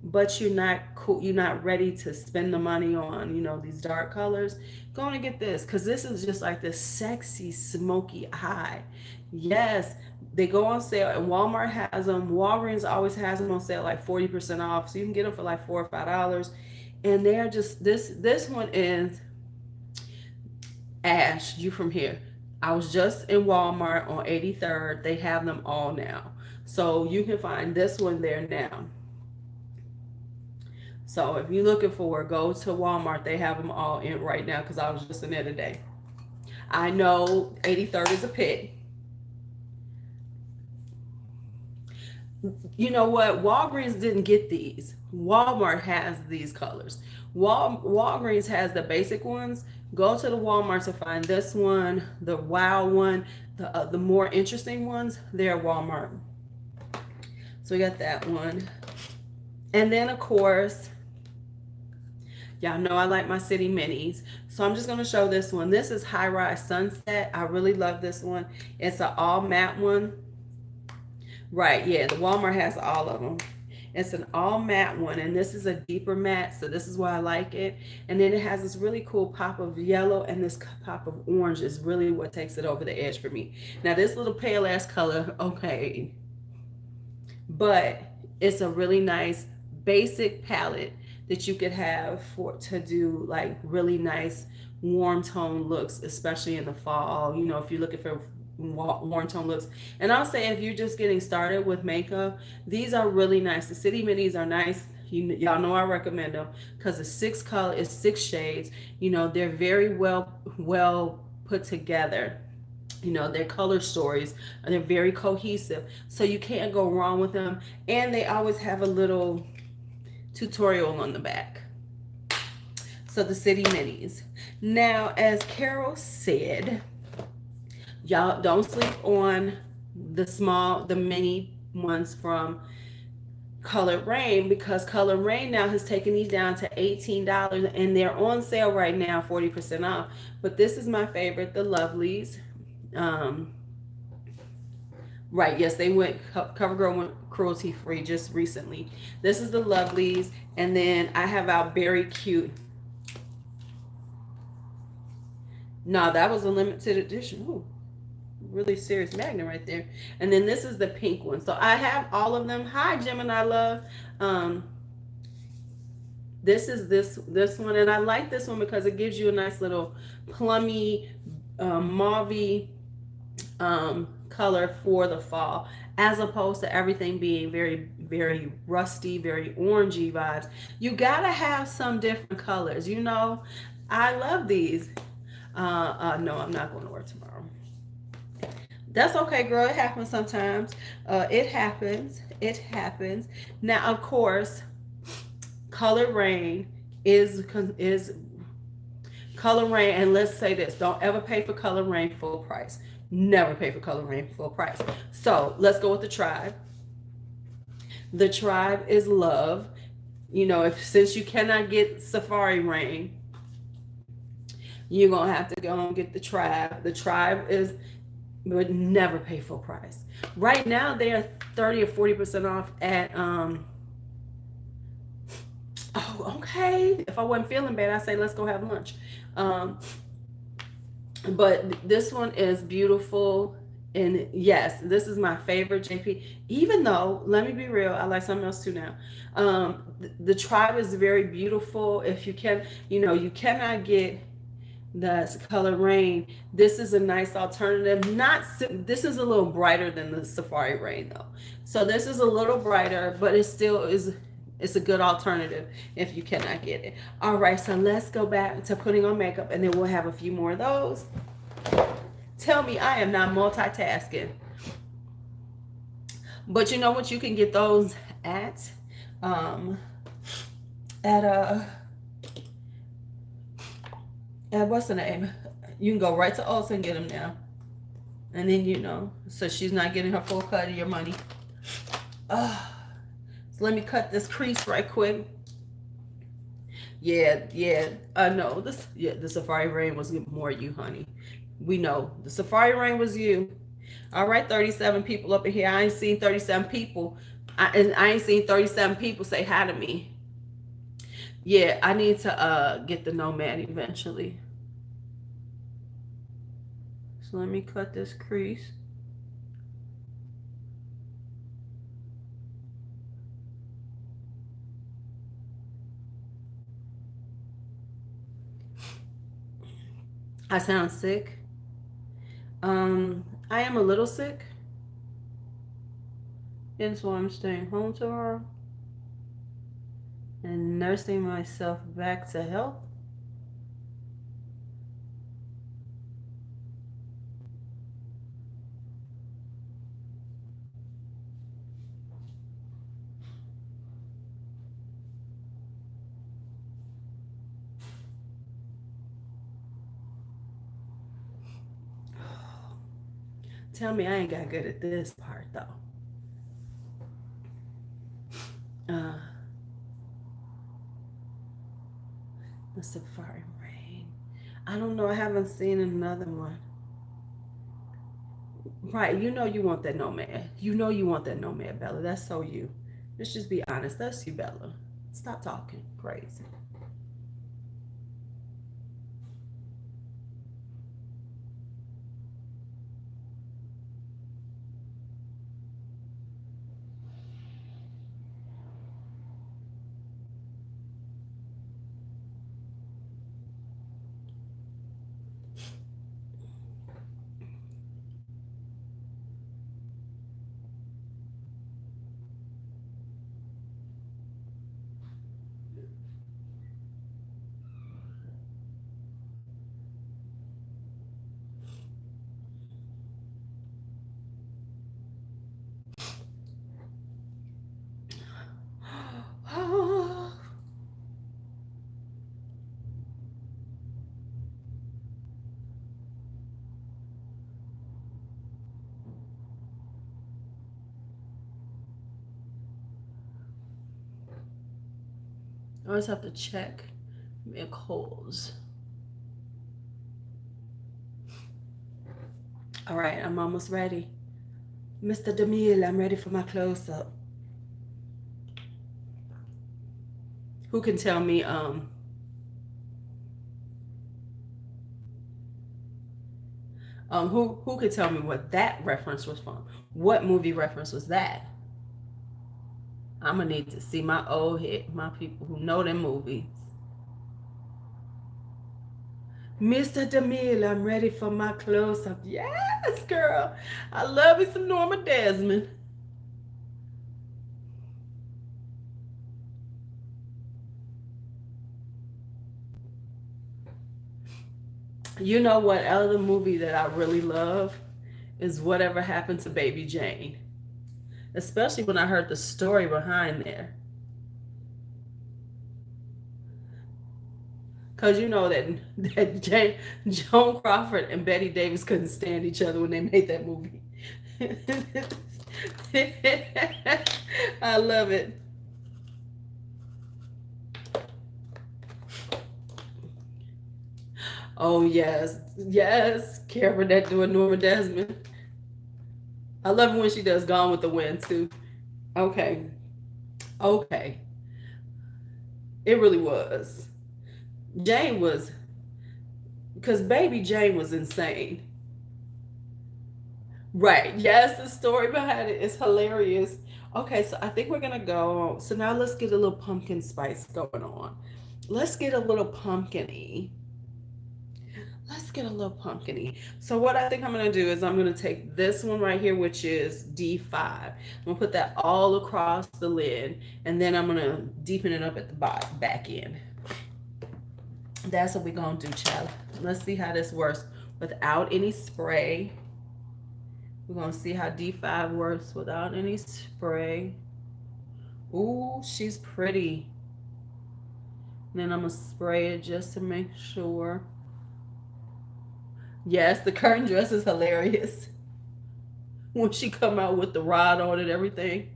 but you're not cool, you're not ready to spend the money on, these dark colors, go on and get this, because this is just like this sexy smoky eye. Yes, they go on sale, and Walmart has them. Walgreens always has them on sale like 40% off, so you can get them for like $4 or $5. And they're just this one is Ash, you from here. I was just in Walmart on 83rd. They have them all now, so you can find this one there now. So if you're looking for, go to Walmart. They have them all in right now because I was just in there today. I know 83rd is a pit. You know what? Walgreens didn't get these. Walmart has these colors. Walgreens has the basic ones. Go to the Walmart to find this one, the wow one, the more interesting ones. They're Walmart. So we got that one. And then, of course, y'all know I like my City Minis. So I'm just going to show this one. This is High Rise Sunset. I really love this one. It's an all matte one. Right, yeah, the Walmart has all of them. It's an all matte one, and this is a deeper matte, so this is why I like it. And then it has this really cool pop of yellow, and this pop of orange is really what takes it over the edge for me. Now, this little pale ass color, okay, but it's a really nice basic palette that you could have to do like really nice warm tone looks, especially in the fall. If you're looking for warm tone looks. And I'll say if you're just getting started with makeup, these are really nice. The City Minis are nice. Y'all know I recommend them because it's 6 color, it's 6 shades. They're very well put together. Their color stories, and they're very cohesive, so you can't go wrong with them. And they always have a little tutorial on the back. So the City Minis. Now, as Carol said, y'all don't sleep on the mini ones from Color Rain, because Color Rain now has taken these down to $18, and they're on sale right now, 40% off. But this is my favorite, the Lovelies. Right, yes, they went, CoverGirl went cruelty free just recently. This is the Lovelies, and then I have our Very Cute. No, that was a limited edition. Ooh, really serious magnet right there. And then this is the pink one. So I have all of them. Hi, Gemini Love. This is this one, and I like this one because it gives you a nice little plummy, mauvey color for the fall, as opposed to everything being very, very rusty, very orangey vibes. You gotta have some different colors. I love these. No, I'm not going to work tomorrow. That's okay, girl. It happens sometimes. It happens. Now, of course, Color Rain is Color Rain, and let's say this: don't ever pay for Color Rain full price. Never pay for Color Rain full price. So let's go with the Tribe. The Tribe is love. Since you cannot get Safari Rain, you're going to have to go and get the Tribe. The Tribe would never pay full price. Right now, they are 30 or 40% off at, oh, okay. If I wasn't feeling bad, I'd say, let's go have lunch. But this one is beautiful. And yes, this is my favorite JP. Even though, let me be real, I like something else too now. The Tribe is very beautiful. If you can, you cannot get the Color Rain. This is a nice alternative. This is a little brighter than the Safari Rain though. So this is a little brighter, but it still is, it's a good alternative if you cannot get it. All right, so let's go back to putting on makeup, and then we'll have a few more of those. Tell me I am not multitasking. But you know what? You can get those at And what's the name? You can go right to Ulta and get them now. And then, you know, so she's not getting her full cut of your money. So let me cut this crease right quick. Yeah. No, the Safari Rain was more you, honey. We know the Safari Rain was you. All right, 37 people up in here. I ain't seen 37 people. I ain't seen 37 people say hi to me. Yeah, I need to get the Nomad eventually. So let me cut this crease. I sound sick. I am a little sick. And so I'm staying home tomorrow and nursing myself back to health. Tell me I ain't got good at this part though. Uh, the Safari Rain. I don't know. I haven't seen another one. Right. You know you want that Nomad. You know you want that Nomad, Bella. That's so you. Let's just be honest. That's you, Bella. Stop talking crazy. I always have to check my holes. All right, I'm almost ready. Mr. DeMille, I'm ready for my close-up. Who can tell me, who could tell me what that reference was from? What movie reference was that? I'm gonna need to see my old head, my people who know them movies. Mr. DeMille, I'm ready for my close-up. Yes, girl. I love me some Norma Desmond. You know what other movie that I really love is Whatever Happened to Baby Jane. Especially when I heard the story behind there. Because you know that Joan Crawford and Betty Davis couldn't stand each other when they made that movie. I love it. Oh yes, Cara Burnett doing Norma Desmond. I love it when she does Gone with the Wind too. Okay, okay, it really was. Jane was, because Baby Jane was insane. Right. Yes, the story behind it is hilarious. Okay, so I think we're gonna go. So now let's get a little pumpkin spice going on. Let's get a little pumpkin-y. Let's get a little pumpkin-y. So what I think I'm gonna do is I'm gonna take this one right here, which is D5. I'm gonna put that all across the lid, and then I'm gonna deepen it up at the back end. That's what we're gonna do, child. Let's see how this works without any spray. We're gonna see how D5 works without any spray. Ooh, she's pretty. And then I'm gonna spray it just to make sure. Yes, the curtain dress is hilarious. When she come out with the rod on it and everything.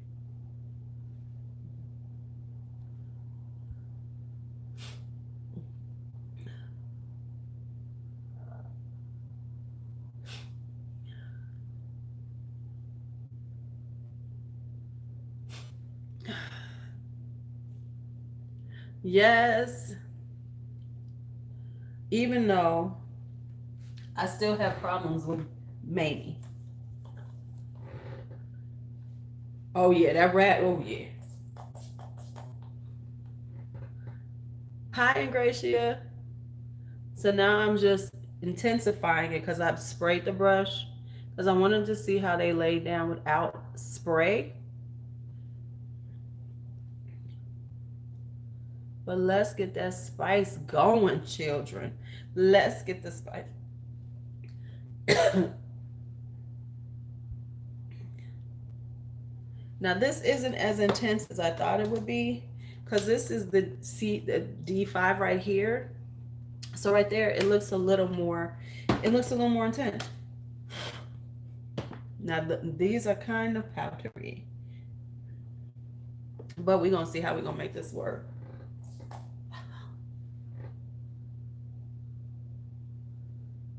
Yes. Even though I still have problems with Mamie. Oh yeah, that rat. Oh yeah. Hi, Ingratia. So now I'm just intensifying it because I've sprayed the brush because I wanted to see how they lay down without spray. But let's get that spice going, children. Let's get the spice. Now this isn't as intense as I thought it would be because this is the D5 right here. So right there, it looks a little more intense. Now these are kind of powdery, but we're gonna see how we're gonna make this work.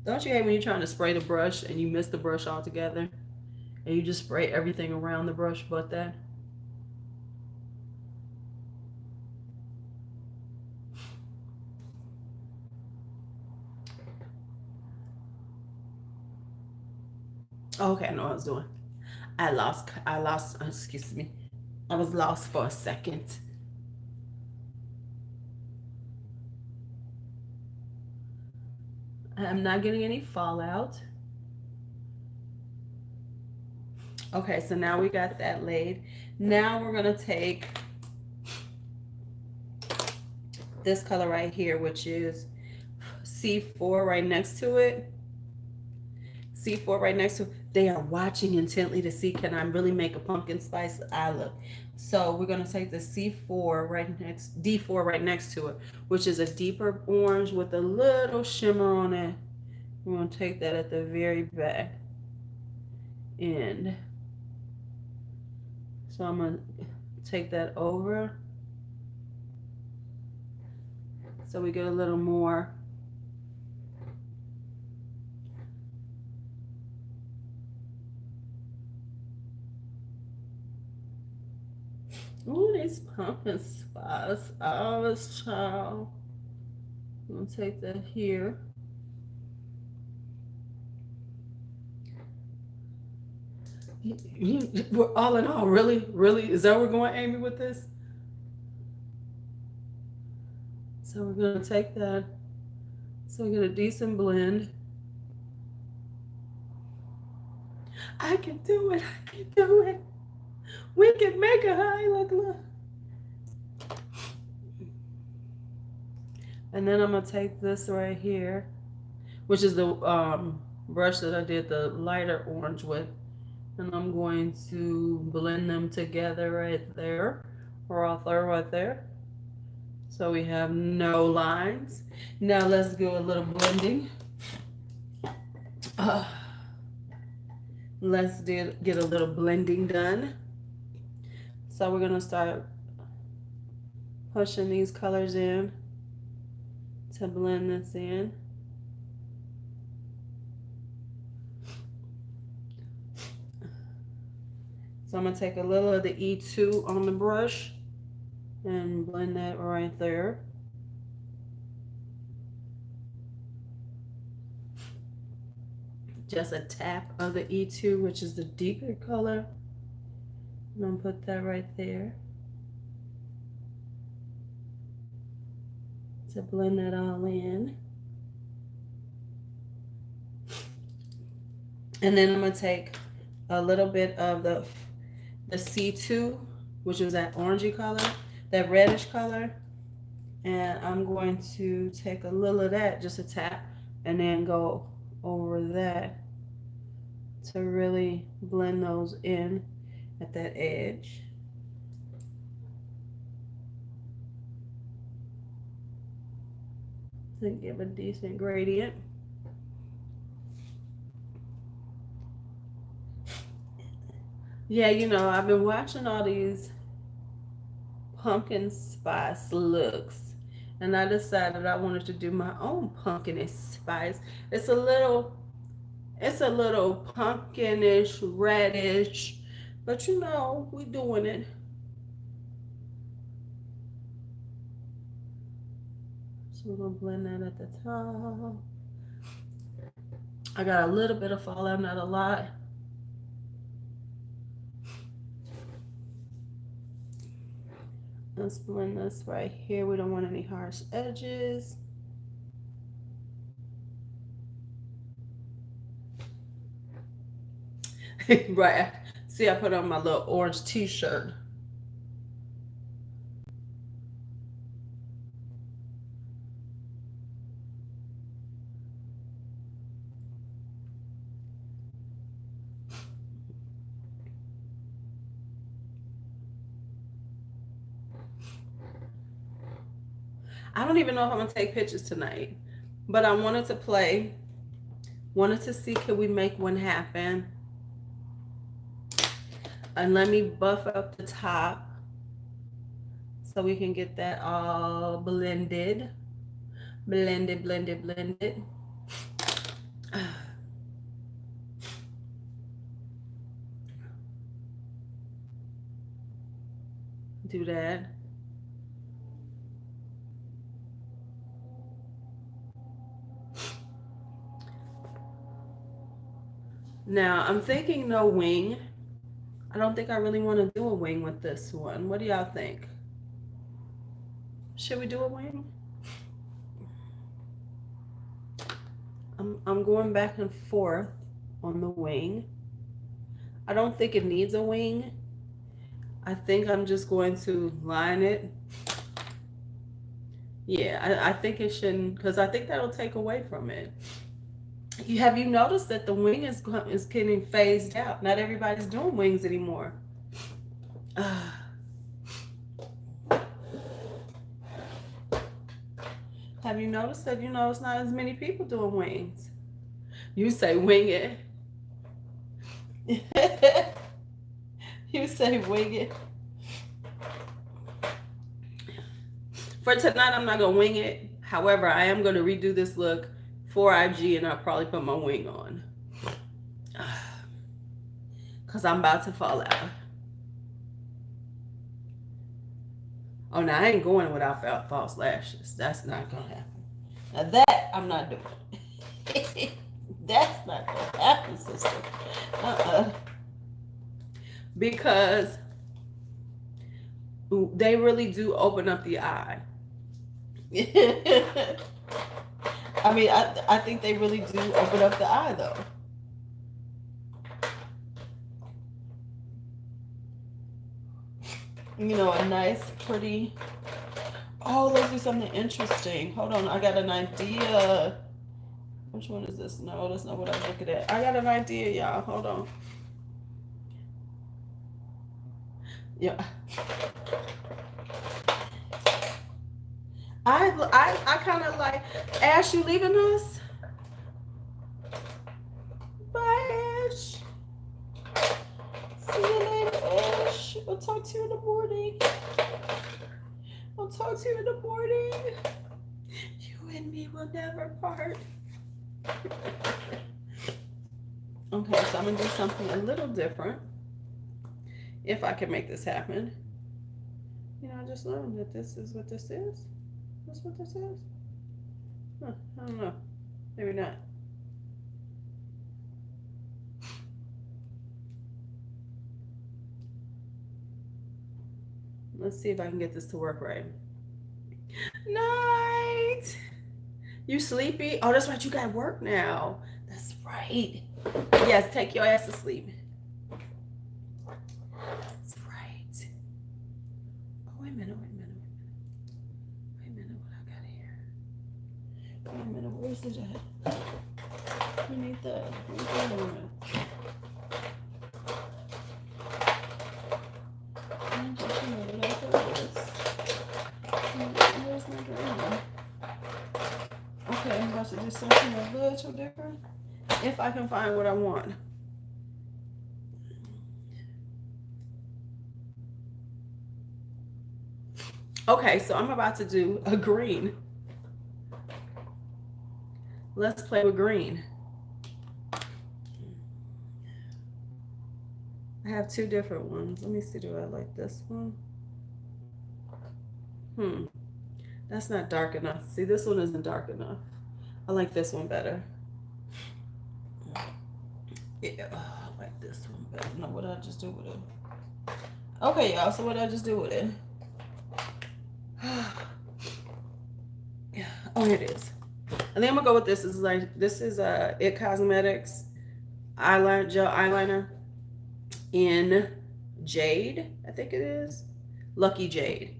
Don't you hate when you're trying to spray the brush and you miss the brush altogether? And you just spray everything around the brush but that? Oh, okay, I know what I was doing. Excuse me. I was lost for a second. I'm not getting any fallout. Okay, so now we got that laid. Now we're gonna take this color right here, which is C4 right next to it. C4 right next to it. They are watching intently to see, can I really make a pumpkin spice eye look? So we're gonna take the C4 right next, D4 right next to it, which is a deeper orange with a little shimmer on it. We're gonna take that at the very back end. So I'm gonna take that over so we get a little more. Ooh, these pumpkin spice. Oh, this child. I'm gonna take that here. We're all in all, really, is that where we're going, Amy, with this? So we're gonna take that. So we get a decent blend. I can do it. I can do it. We can make a high look. And then I'm gonna take this right here, which is the brush that I did the lighter orange with, and I'm going to blend them together right there, right there. So we have no lines. Now let's do a little blending. Let's get a little blending done. So we're gonna start pushing these colors in to blend this in. So I'm gonna take a little of the E2 on the brush and blend that right there. Just a tap of the E2, which is the deeper color. And I'm gonna put that right there to blend that all in. And then I'm gonna take a little bit of the C2, which is that orangey color, that reddish color, and I'm going to take a little of that, just a tap, and then go over that to really blend those in at that edge. To give a decent gradient. Yeah, you know, I've been watching all these pumpkin spice looks, and I decided I wanted to do my own pumpkin spice. It's a little, it's a little pumpkinish, reddish, but you know, we doing it. So we're gonna blend that at the top. I got a little bit of fallout, not a lot. Let's blend this right here. We don't want any harsh edges. Right. See, I put on my little orange t-shirt. I don't even know if I'm gonna take pictures tonight, but I wanted to play, wanted to see could we make one happen. And let me buff up the top so we can get that all blended. Blended, blended, blended. Do that. Now I'm thinking no wing. I don't think I really want to do a wing with this one. What do y'all think? Should we do a wing? I'm going back and forth on the wing. I don't think it needs a wing. I think I'm just going to line it. Yeah, I think it shouldn't, because I think that'll take away from it. Have you noticed that the wing is getting phased out? Not everybody's doing wings anymore. Have you noticed that, you know, it's not as many people doing wings? You say wing it. You say wing it. For tonight, I'm not going to wing it. However, I am going to redo this look for IG, and I'll probably put my wing on. Because I'm about to fall out. Oh, now I ain't going without false lashes. That's not going to happen. Now that I'm not doing. That's not going to happen, sister. Because they really do open up the eye. I mean, I think they really do open up the eye, though. You know, a nice, pretty... Oh, let's do something interesting. Hold on, I got an idea. Which one is this? No, that's not what I was looking at. I got an idea, y'all. Hold on. Yeah. I kind of like... Ash, you leaving us? Bye, Ash. See you later, Ash. I'll talk to you in the morning. I'll talk to you in the morning. You and me will never part. Okay, so I'm gonna do something a little different. If I can make this happen. You know, I just learned that this is what this is. That's what this is? Huh, I don't know. Maybe not. Let's see if I can get this to work right. Night. You sleepy? Oh, that's right. You got work now. That's right. Yes, take your ass to sleep. That's right. Oh, wait a minute. What I got here? Wait a minute. Where's it at? We need that. Okay, I'm about to do something a little different. If I can find what I want. Okay, so I'm about to do a green. Let's play with green. I have two different ones. Let me see, do I like this one? That's not dark enough. See, this one isn't dark enough. I like this one better. Yeah, I like this one better. No, what did I just do with it? Okay, y'all, so what did I just do with it? Oh, here it is. I think I'm gonna go with this. This is It Cosmetics eyeliner, gel eyeliner in Jade, I think it is. Lucky Jade.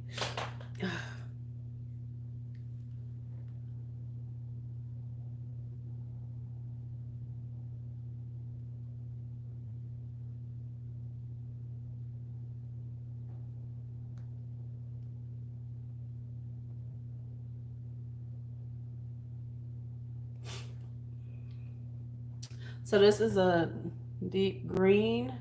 So this is a deep green.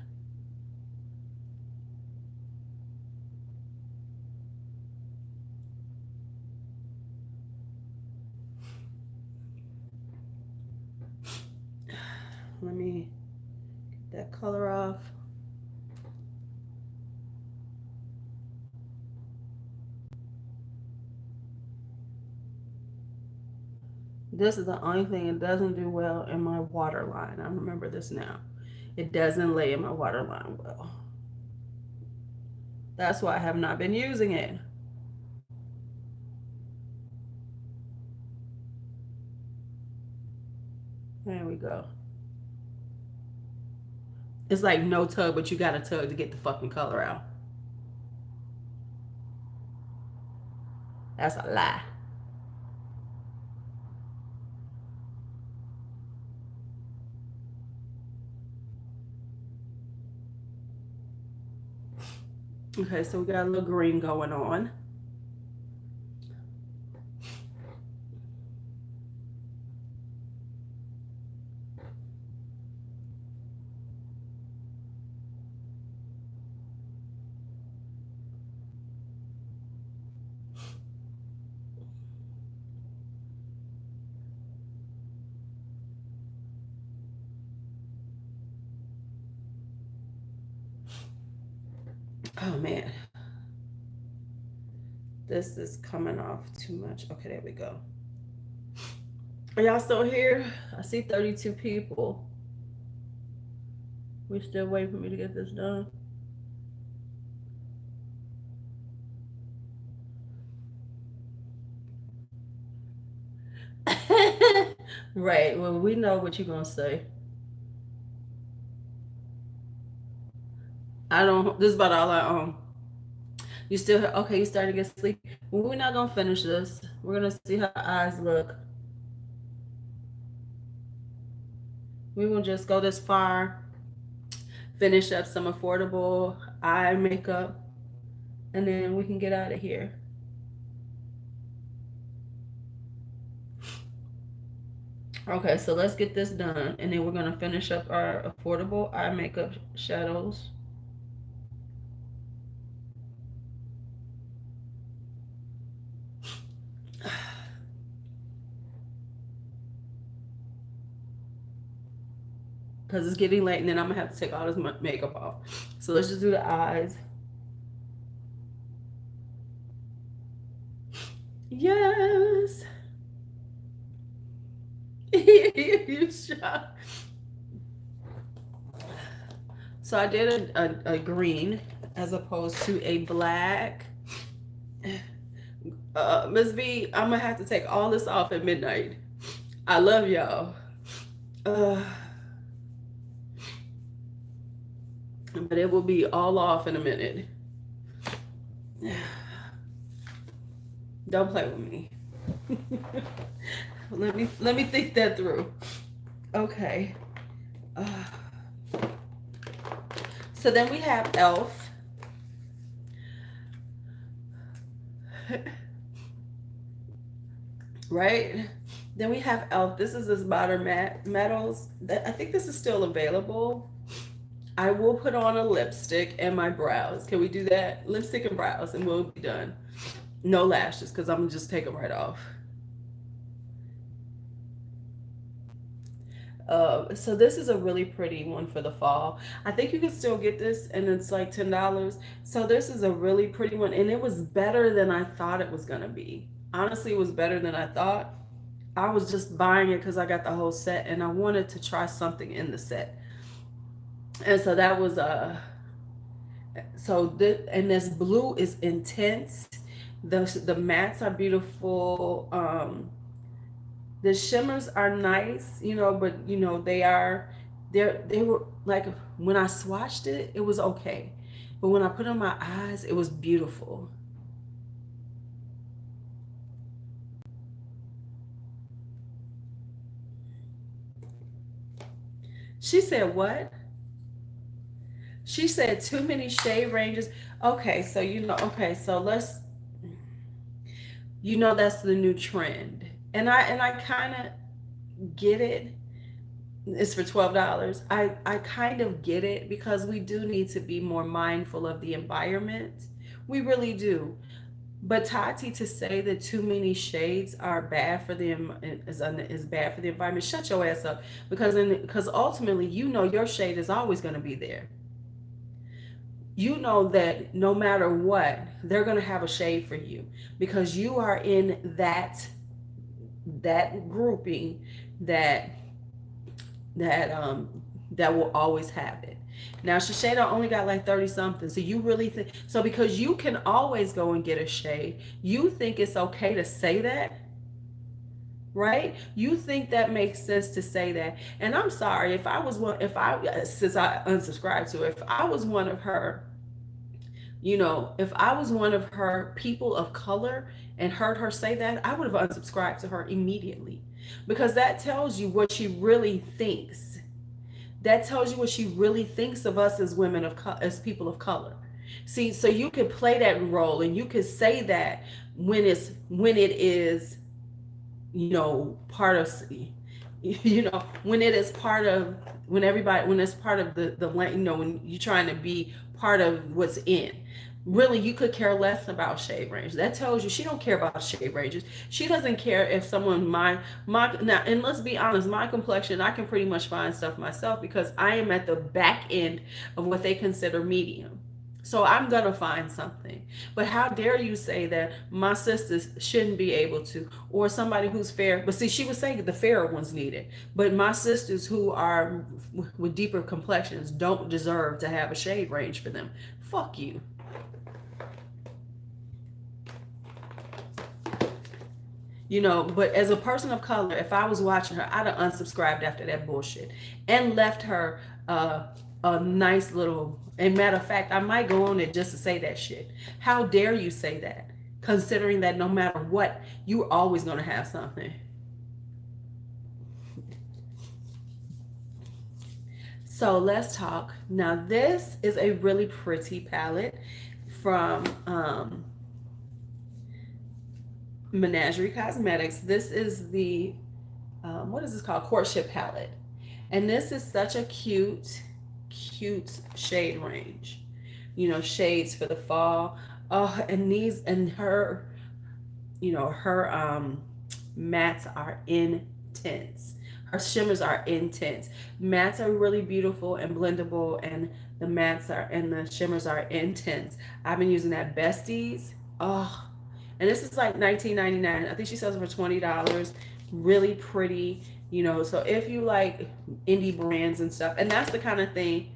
Let me get that color off. This is the only thing it doesn't do well in my waterline. I remember this now. It doesn't lay in my waterline well. That's why I have not been using it. There we go. It's like no tug, but you got to tug to get the fucking color out. That's a lie. Okay, so we got a little green going on. Oh man, this is coming off too much. Okay, there we go. Are y'all still here? I see 32 people. We still waiting for me to get this done. Right. Well, we know what you're gonna say. I don't. This is about all I own. You still okay? You starting to get sleepy? Well, we're not gonna finish this. We're gonna see how eyes look. We will just go this far, finish up some affordable eye makeup, and then we can get out of here. Okay, so let's get this done, and then we're gonna finish up our affordable eye makeup shadows. Because it's getting late, and then I'm gonna have to take all this makeup off. So let's just do the eyes. Yes. You shot. So I did a green as opposed to a black. Ms. V, I'm gonna have to take all this off at midnight. I love y'all. But it will be all off in a minute. Don't play with me. let me think that through. Okay. So then we have Elf. Right? Then we have Elf. This is this Modern Metals. I think this is still available. I will put on a lipstick and my brows. Can we do that? Lipstick and brows, and we'll be done. No lashes, because I'm gonna just take them right off. So this is a really pretty one for the fall. I think you can still get this, and it's like $10. So this is a really pretty one, and it was better than I thought it was gonna be. Honestly, it was better than I thought. I was just buying it because I got the whole set, and I wanted to try something in the set. And so that was and this blue is intense. The mattes are beautiful. The shimmers are nice, but they were like, when I swatched it, it was okay. But when I put on my eyes, it was beautiful. She said what? She said too many shade ranges. Okay, so okay, so that's the new trend. And I kind of get it. It's for $12. I kind of get it because we do need to be more mindful of the environment. We really do. But Tati, to say that too many shades are bad for the is bad for the environment, shut your ass up. Because ultimately, your shade is always going to be there. You know that no matter what, they're going to have a shade for you because you are in that grouping that that will always have it. Now Shiseido only got like 30 something. So you really think so because you can always go and get a shade, you think it's okay to say that? Right? You think that makes sense to say that. And I'm sorry if I was one if I since I unsubscribed to it, if I was one of her, if I was one of her people of color and heard her say that, I would have unsubscribed to her immediately because that tells you what she really thinks. That tells you what she really thinks of us as women as people of color. See, so you could play that role and you could say that when it is part of when it is part of when it's part of the when you're trying to be part of what's in. Really, you could care less about shade range. That tells you she don't care about shade ranges. She doesn't care if someone my now, and let's be honest, my complexion, I can pretty much find stuff myself because I am at the back end of what they consider medium. So I'm gonna find something. But how dare you say that my sisters shouldn't be able to, or somebody who's fair? But see, she was saying the fairer ones need it. But my sisters who are with deeper complexions don't deserve to have a shade range for them. Fuck you. But as a person of color, if I was watching her, I'd have unsubscribed after that bullshit and left her a nice little. And matter of fact, I might go on it just to say that shit. How dare you say that? Considering that no matter what, you're always going to have something. So let's talk. Now, this is a really pretty palette from Menagerie Cosmetics. This is the what is this called? Courtship palette, and this is such a cute shade range. Shades for the fall. Oh, and these and her, her mattes are intense. Her shimmers are intense. Mattes are really beautiful and blendable, and the shimmers are intense. I've been using that Besties. Oh, and this is like $19.99. I think she sells it for $20. Really pretty, So if you like indie brands and stuff, and that's the kind of thing,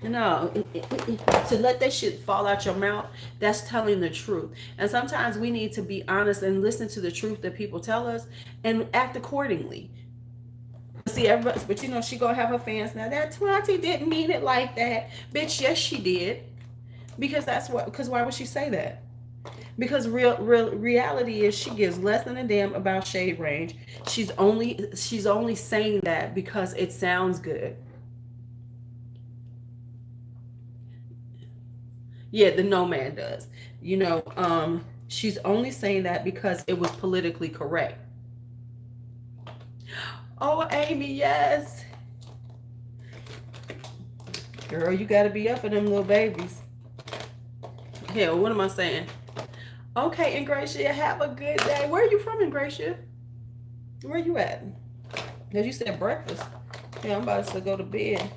to let that shit fall out your mouth, that's telling the truth. And sometimes we need to be honest and listen to the truth that people tell us and act accordingly. See, everybody, but she gonna have her fans now. That Twenty didn't mean it like that, bitch. Yes, she did. Because why would she say that? Because real reality is she gives less than a damn about shade range. She's only saying that because it sounds good. Yeah, the nomad does. She's only saying that because it was politically correct. Oh, Amy, yes. Girl, you gotta be up for them little babies. Hell, what am I saying? Okay, Ingracia, have a good day. Where are you from, Ingracia? Where you at? Because you said breakfast. Yeah, I'm about to go to bed.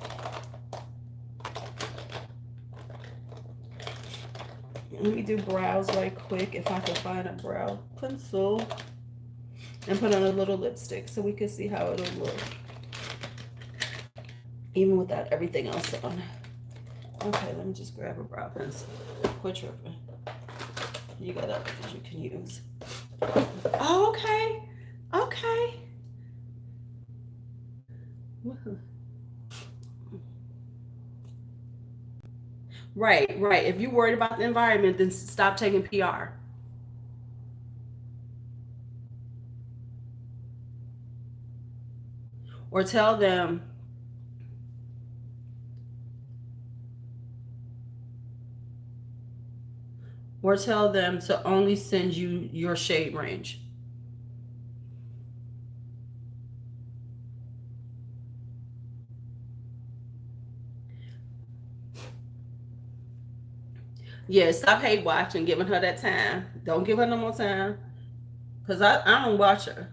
Let me do brows right quick if I can find a brow pencil. And put on a little lipstick so we can see how it'll look. Even without everything else on. Okay, let me just grab a brow pencil. Quit tripping. You got others you can use. Oh, okay. Okay. Right, right. If you're worried about the environment, then stop taking PR. Or tell them, to only send you your shade range. Yeah, stop hate watching, giving her that time. Don't give her no more time. Because I don't watch her.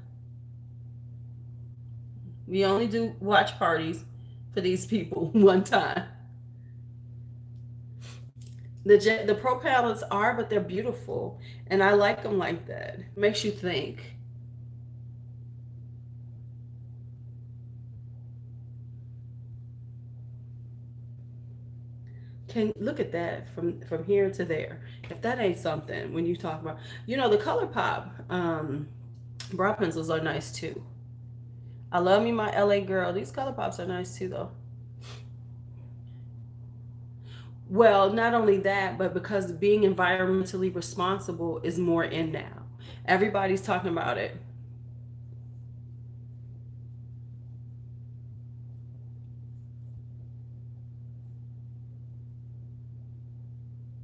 We only do watch parties for these people one time. The pro palettes are, but they're beautiful. And I like them like that. It makes you think. Can look at that from here to there. If that ain't something, when you talk about, the ColourPop brow pencils are nice too. I love me my LA girl. These ColourPops are nice too, though. Well, not only that, but because being environmentally responsible is more in now. Everybody's talking about it.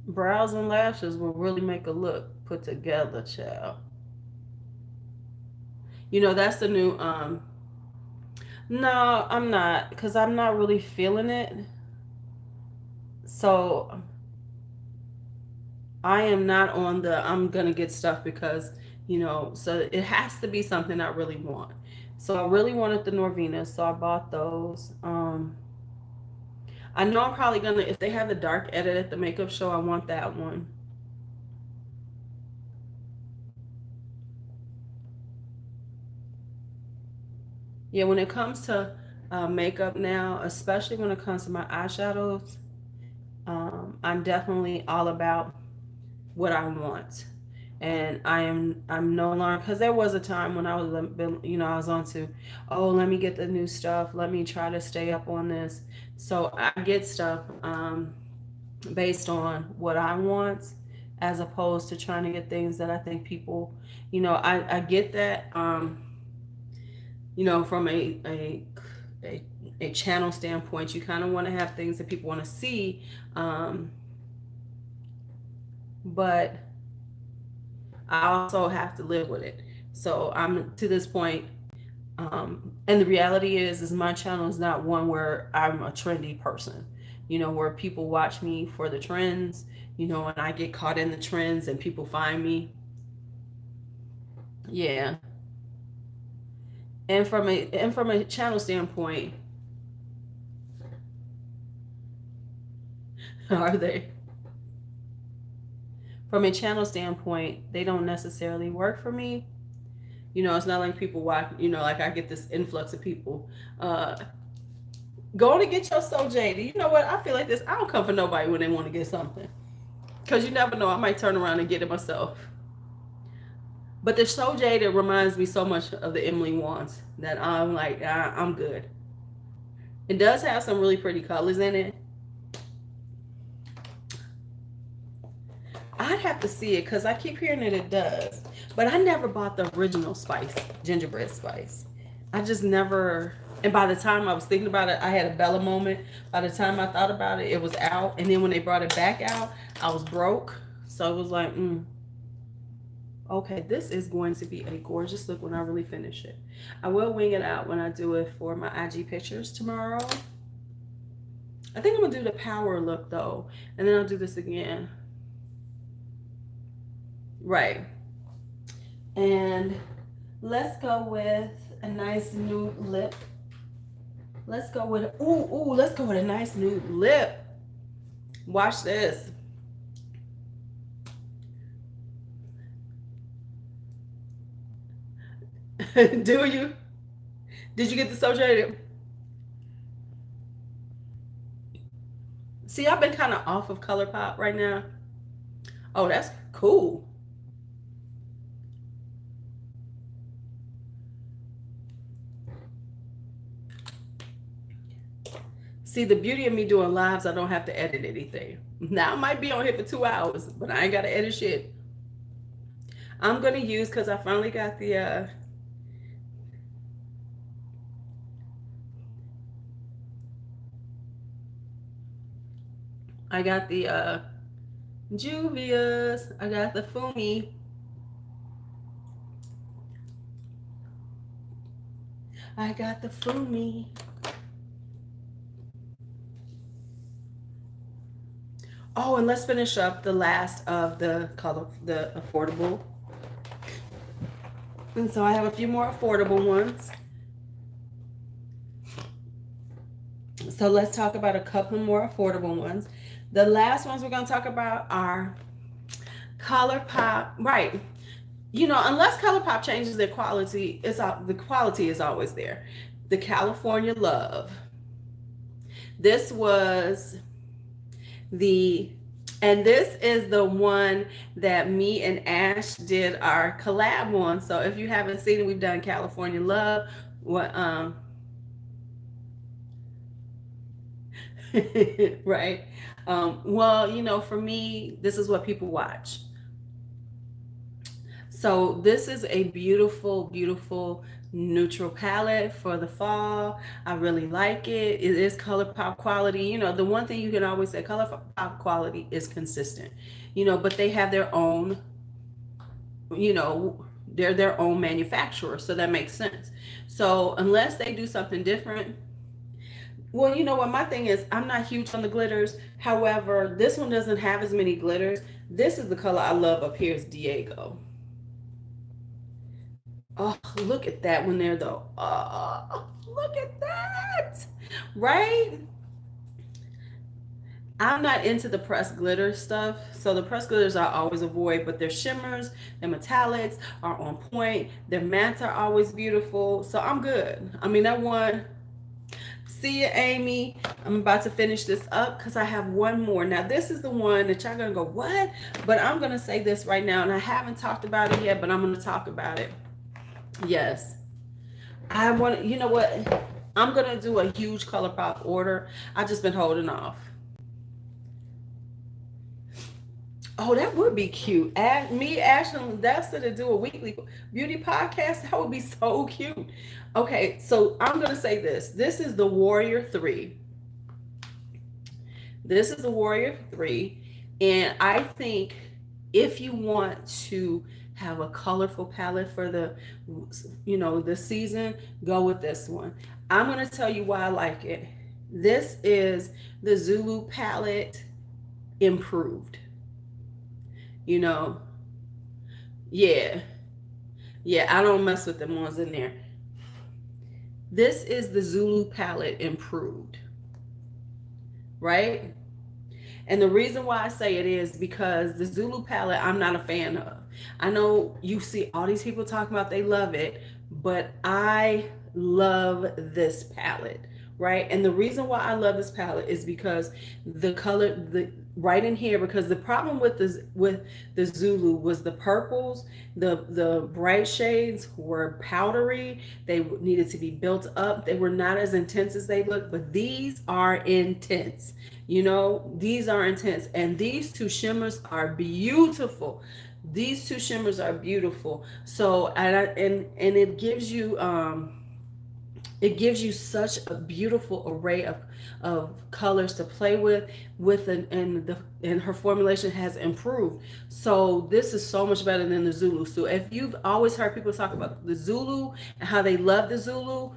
Brows and lashes will really make a look put together, child. That's the new no, I'm not, because I'm not really feeling it. So I am not on the I'm gonna get stuff because, so it has to be something I really want. So I really wanted the Norvina, so I bought those. I know I'm probably gonna, if they have the dark edit at the makeup show, I want that one. Yeah, when it comes to makeup now, especially when it comes to my eyeshadows, I'm definitely all about what I want. And I'm no longer, because there was a time when I was I was on to, oh, let me get the new stuff, let me try to stay up on this. So I get stuff based on what I want, as opposed to trying to get things that I think people, I get that, from a, a channel standpoint, you kind of want to have things that people want to see, but I also have to live with it. So I'm to this point, and the reality is my channel is not one where I'm a trendy person, where people watch me for the trends, and I get caught in the trends and people find me. Yeah. And from a channel standpoint, are they? From a channel standpoint, they don't necessarily work for me. It's not like people watch, like I get this influx of people going to get your so jaded. You know what? I feel like this. I don't come for nobody when they want to get something. Because you never know. I might turn around and get it myself. But the so jaded reminds me so much of the Emily Wants that I'm like, I'm good. It does have some really pretty colors in it. I'd have to see it because I keep hearing that it does. But I never bought the original spice, gingerbread spice. I just never. And by the time I was thinking about it, I had a Bella moment. By the time I thought about it, it was out. And then when they brought it back out, I was broke. So it was like, okay, this is going to be a gorgeous look when I really finish it. I will wing it out when I do it for my IG pictures tomorrow. I think I'm going to do the power look though. And then I'll do this again. Right. And let's go with a nice nude lip. Let's go with let's go with a nice nude lip. Watch this. Do you? Did you get the so jaded? See, I've been kind of off of ColourPop right now. Oh, that's cool. See, the beauty of me doing lives, I don't have to edit anything. Now I might be on here for 2 hours, but I ain't gotta edit shit. I'm gonna use, because I finally got the I got the Juvia's. I got the Fumi. I got the Fumi. Oh, and let's finish up the last of the color, the affordable. And so I have a few more affordable ones. So let's talk about a couple more affordable ones. The last ones we're going to talk about are ColourPop. Right. You know, unless ColourPop changes their quality, the quality is always there. The California Love. This was and this is the one that me and Ash did our collab on. So if you haven't seen it, we've done California Love. What right. Well, you know, for me, this is what people watch. So this is a beautiful, beautiful neutral palette for the fall. I really like it. It is ColourPop quality. You know, the one thing you can always say, ColourPop quality is consistent. You know, but they have their own, you know, they're their own manufacturer, so that makes sense. So unless they do something different, well, you know what, my thing is, I'm not huge on the glitters. However, this one doesn't have as many glitters. This is the color I love up here, is Diego. Oh, look at that one there, though. Oh, look at that. Right? I'm not into the pressed glitter stuff. So the pressed glitters I always avoid, but their shimmers, their metallics are on point. Their mattes are always beautiful. So I'm good. I mean, that one, see you, Amy. I'm about to finish this up because I have one more. Now, this is the one that y'all gonna go, what? But I'm gonna say this right now, and I haven't talked about it yet, but I'm gonna talk about it. Yes. I want, you know what? I'm going to do a huge ColourPop order. I've just been holding off. Oh, that would be cute. Me, Ashley, and Desta to do a weekly beauty podcast. That would be so cute. Okay, so I'm going to say this. This is the Warrior 3. This is the Warrior 3. And I think if you want to have a colorful palette for the, you know, the season, go with this one. I'm going to tell you why I like it. This is the Zulu palette improved. You know, yeah, I don't mess with them ones in there. This is the Zulu palette improved, right? And the reason why I say it is because the Zulu palette I'm not a fan of. I know you see all these people talking about they love it, but I love this palette, right? And the reason why I love this palette is because the color, the right in here, because the problem with the Zulu was the purples, the bright shades were powdery. They needed to be built up. They were not as intense as they look, but these are intense. You know, these are intense, and these two shimmers are beautiful. These two shimmers are beautiful. So, and it gives you such a beautiful array of colors to play with, and her formulation has improved. So this is so much better than the Zulu. So if you've always heard people talk about the Zulu and how they love the Zulu,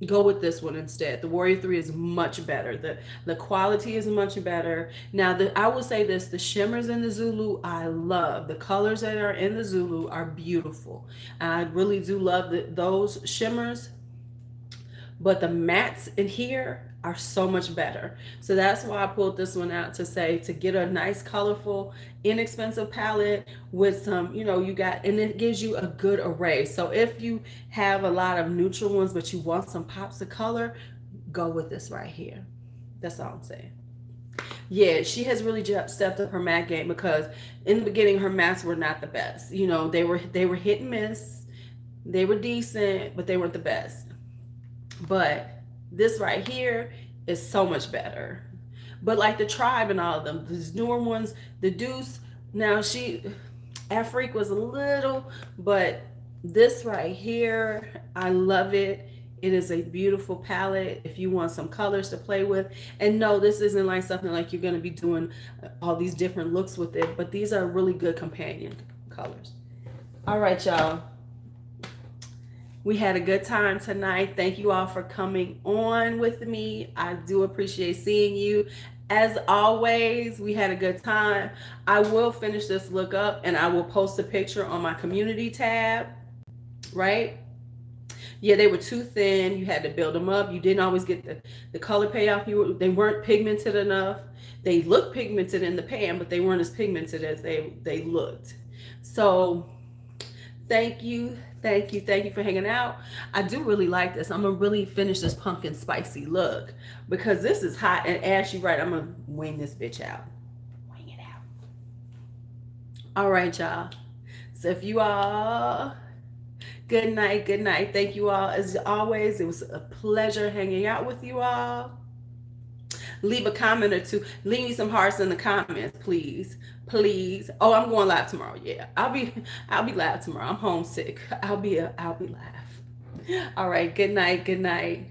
go with this one instead. The Warrior 3 is much better. The quality is much better. Now, I will say this, the shimmers in the Zulu, I love. The colors that are in the Zulu are beautiful. I really do love those shimmers, but the mattes in here are so much better. So that's why I pulled this one out to say, to get a nice, colorful, inexpensive palette with some, you know, you got, and it gives you a good array. So if you have a lot of neutral ones, but you want some pops of color, go with this right here. That's all I'm saying. Yeah, she has really stepped up her matte game, because in the beginning her mattes were not the best. You know, they were hit and miss. They were decent, but they weren't the best. But this right here is so much better. But like the Tribe and all of them, these newer ones, the Deuce, now Afrique was a little, but this right here, I love it. It is a beautiful palette if you want some colors to play with. And no, this isn't like something like you're going to be doing all these different looks with it, but these are really good companion colors. All right, y'all. We had a good time tonight. Thank you all for coming on with me. I do appreciate seeing you. As always, we had a good time. I will finish this look up and I will post a picture on my community tab, right? Yeah, they were too thin. You had to build them up. You didn't always get the color payoff. They weren't pigmented enough. They looked pigmented in the pan, but they weren't as pigmented as they looked. So thank you for hanging out. I do really like this. I'm gonna really finish this pumpkin spicy look because this is hot. And Ash, you're right, I'm gonna wing this bitch out. Wing it out. All right, y'all. So if you all, good night. Thank you all. As always, it was a pleasure hanging out with you all. Leave a comment or two. Leave me some hearts in the comments, please. Oh, I'm going live tomorrow. Yeah, I'll be live tomorrow. I'm homesick. I'll be live. All right. Good night.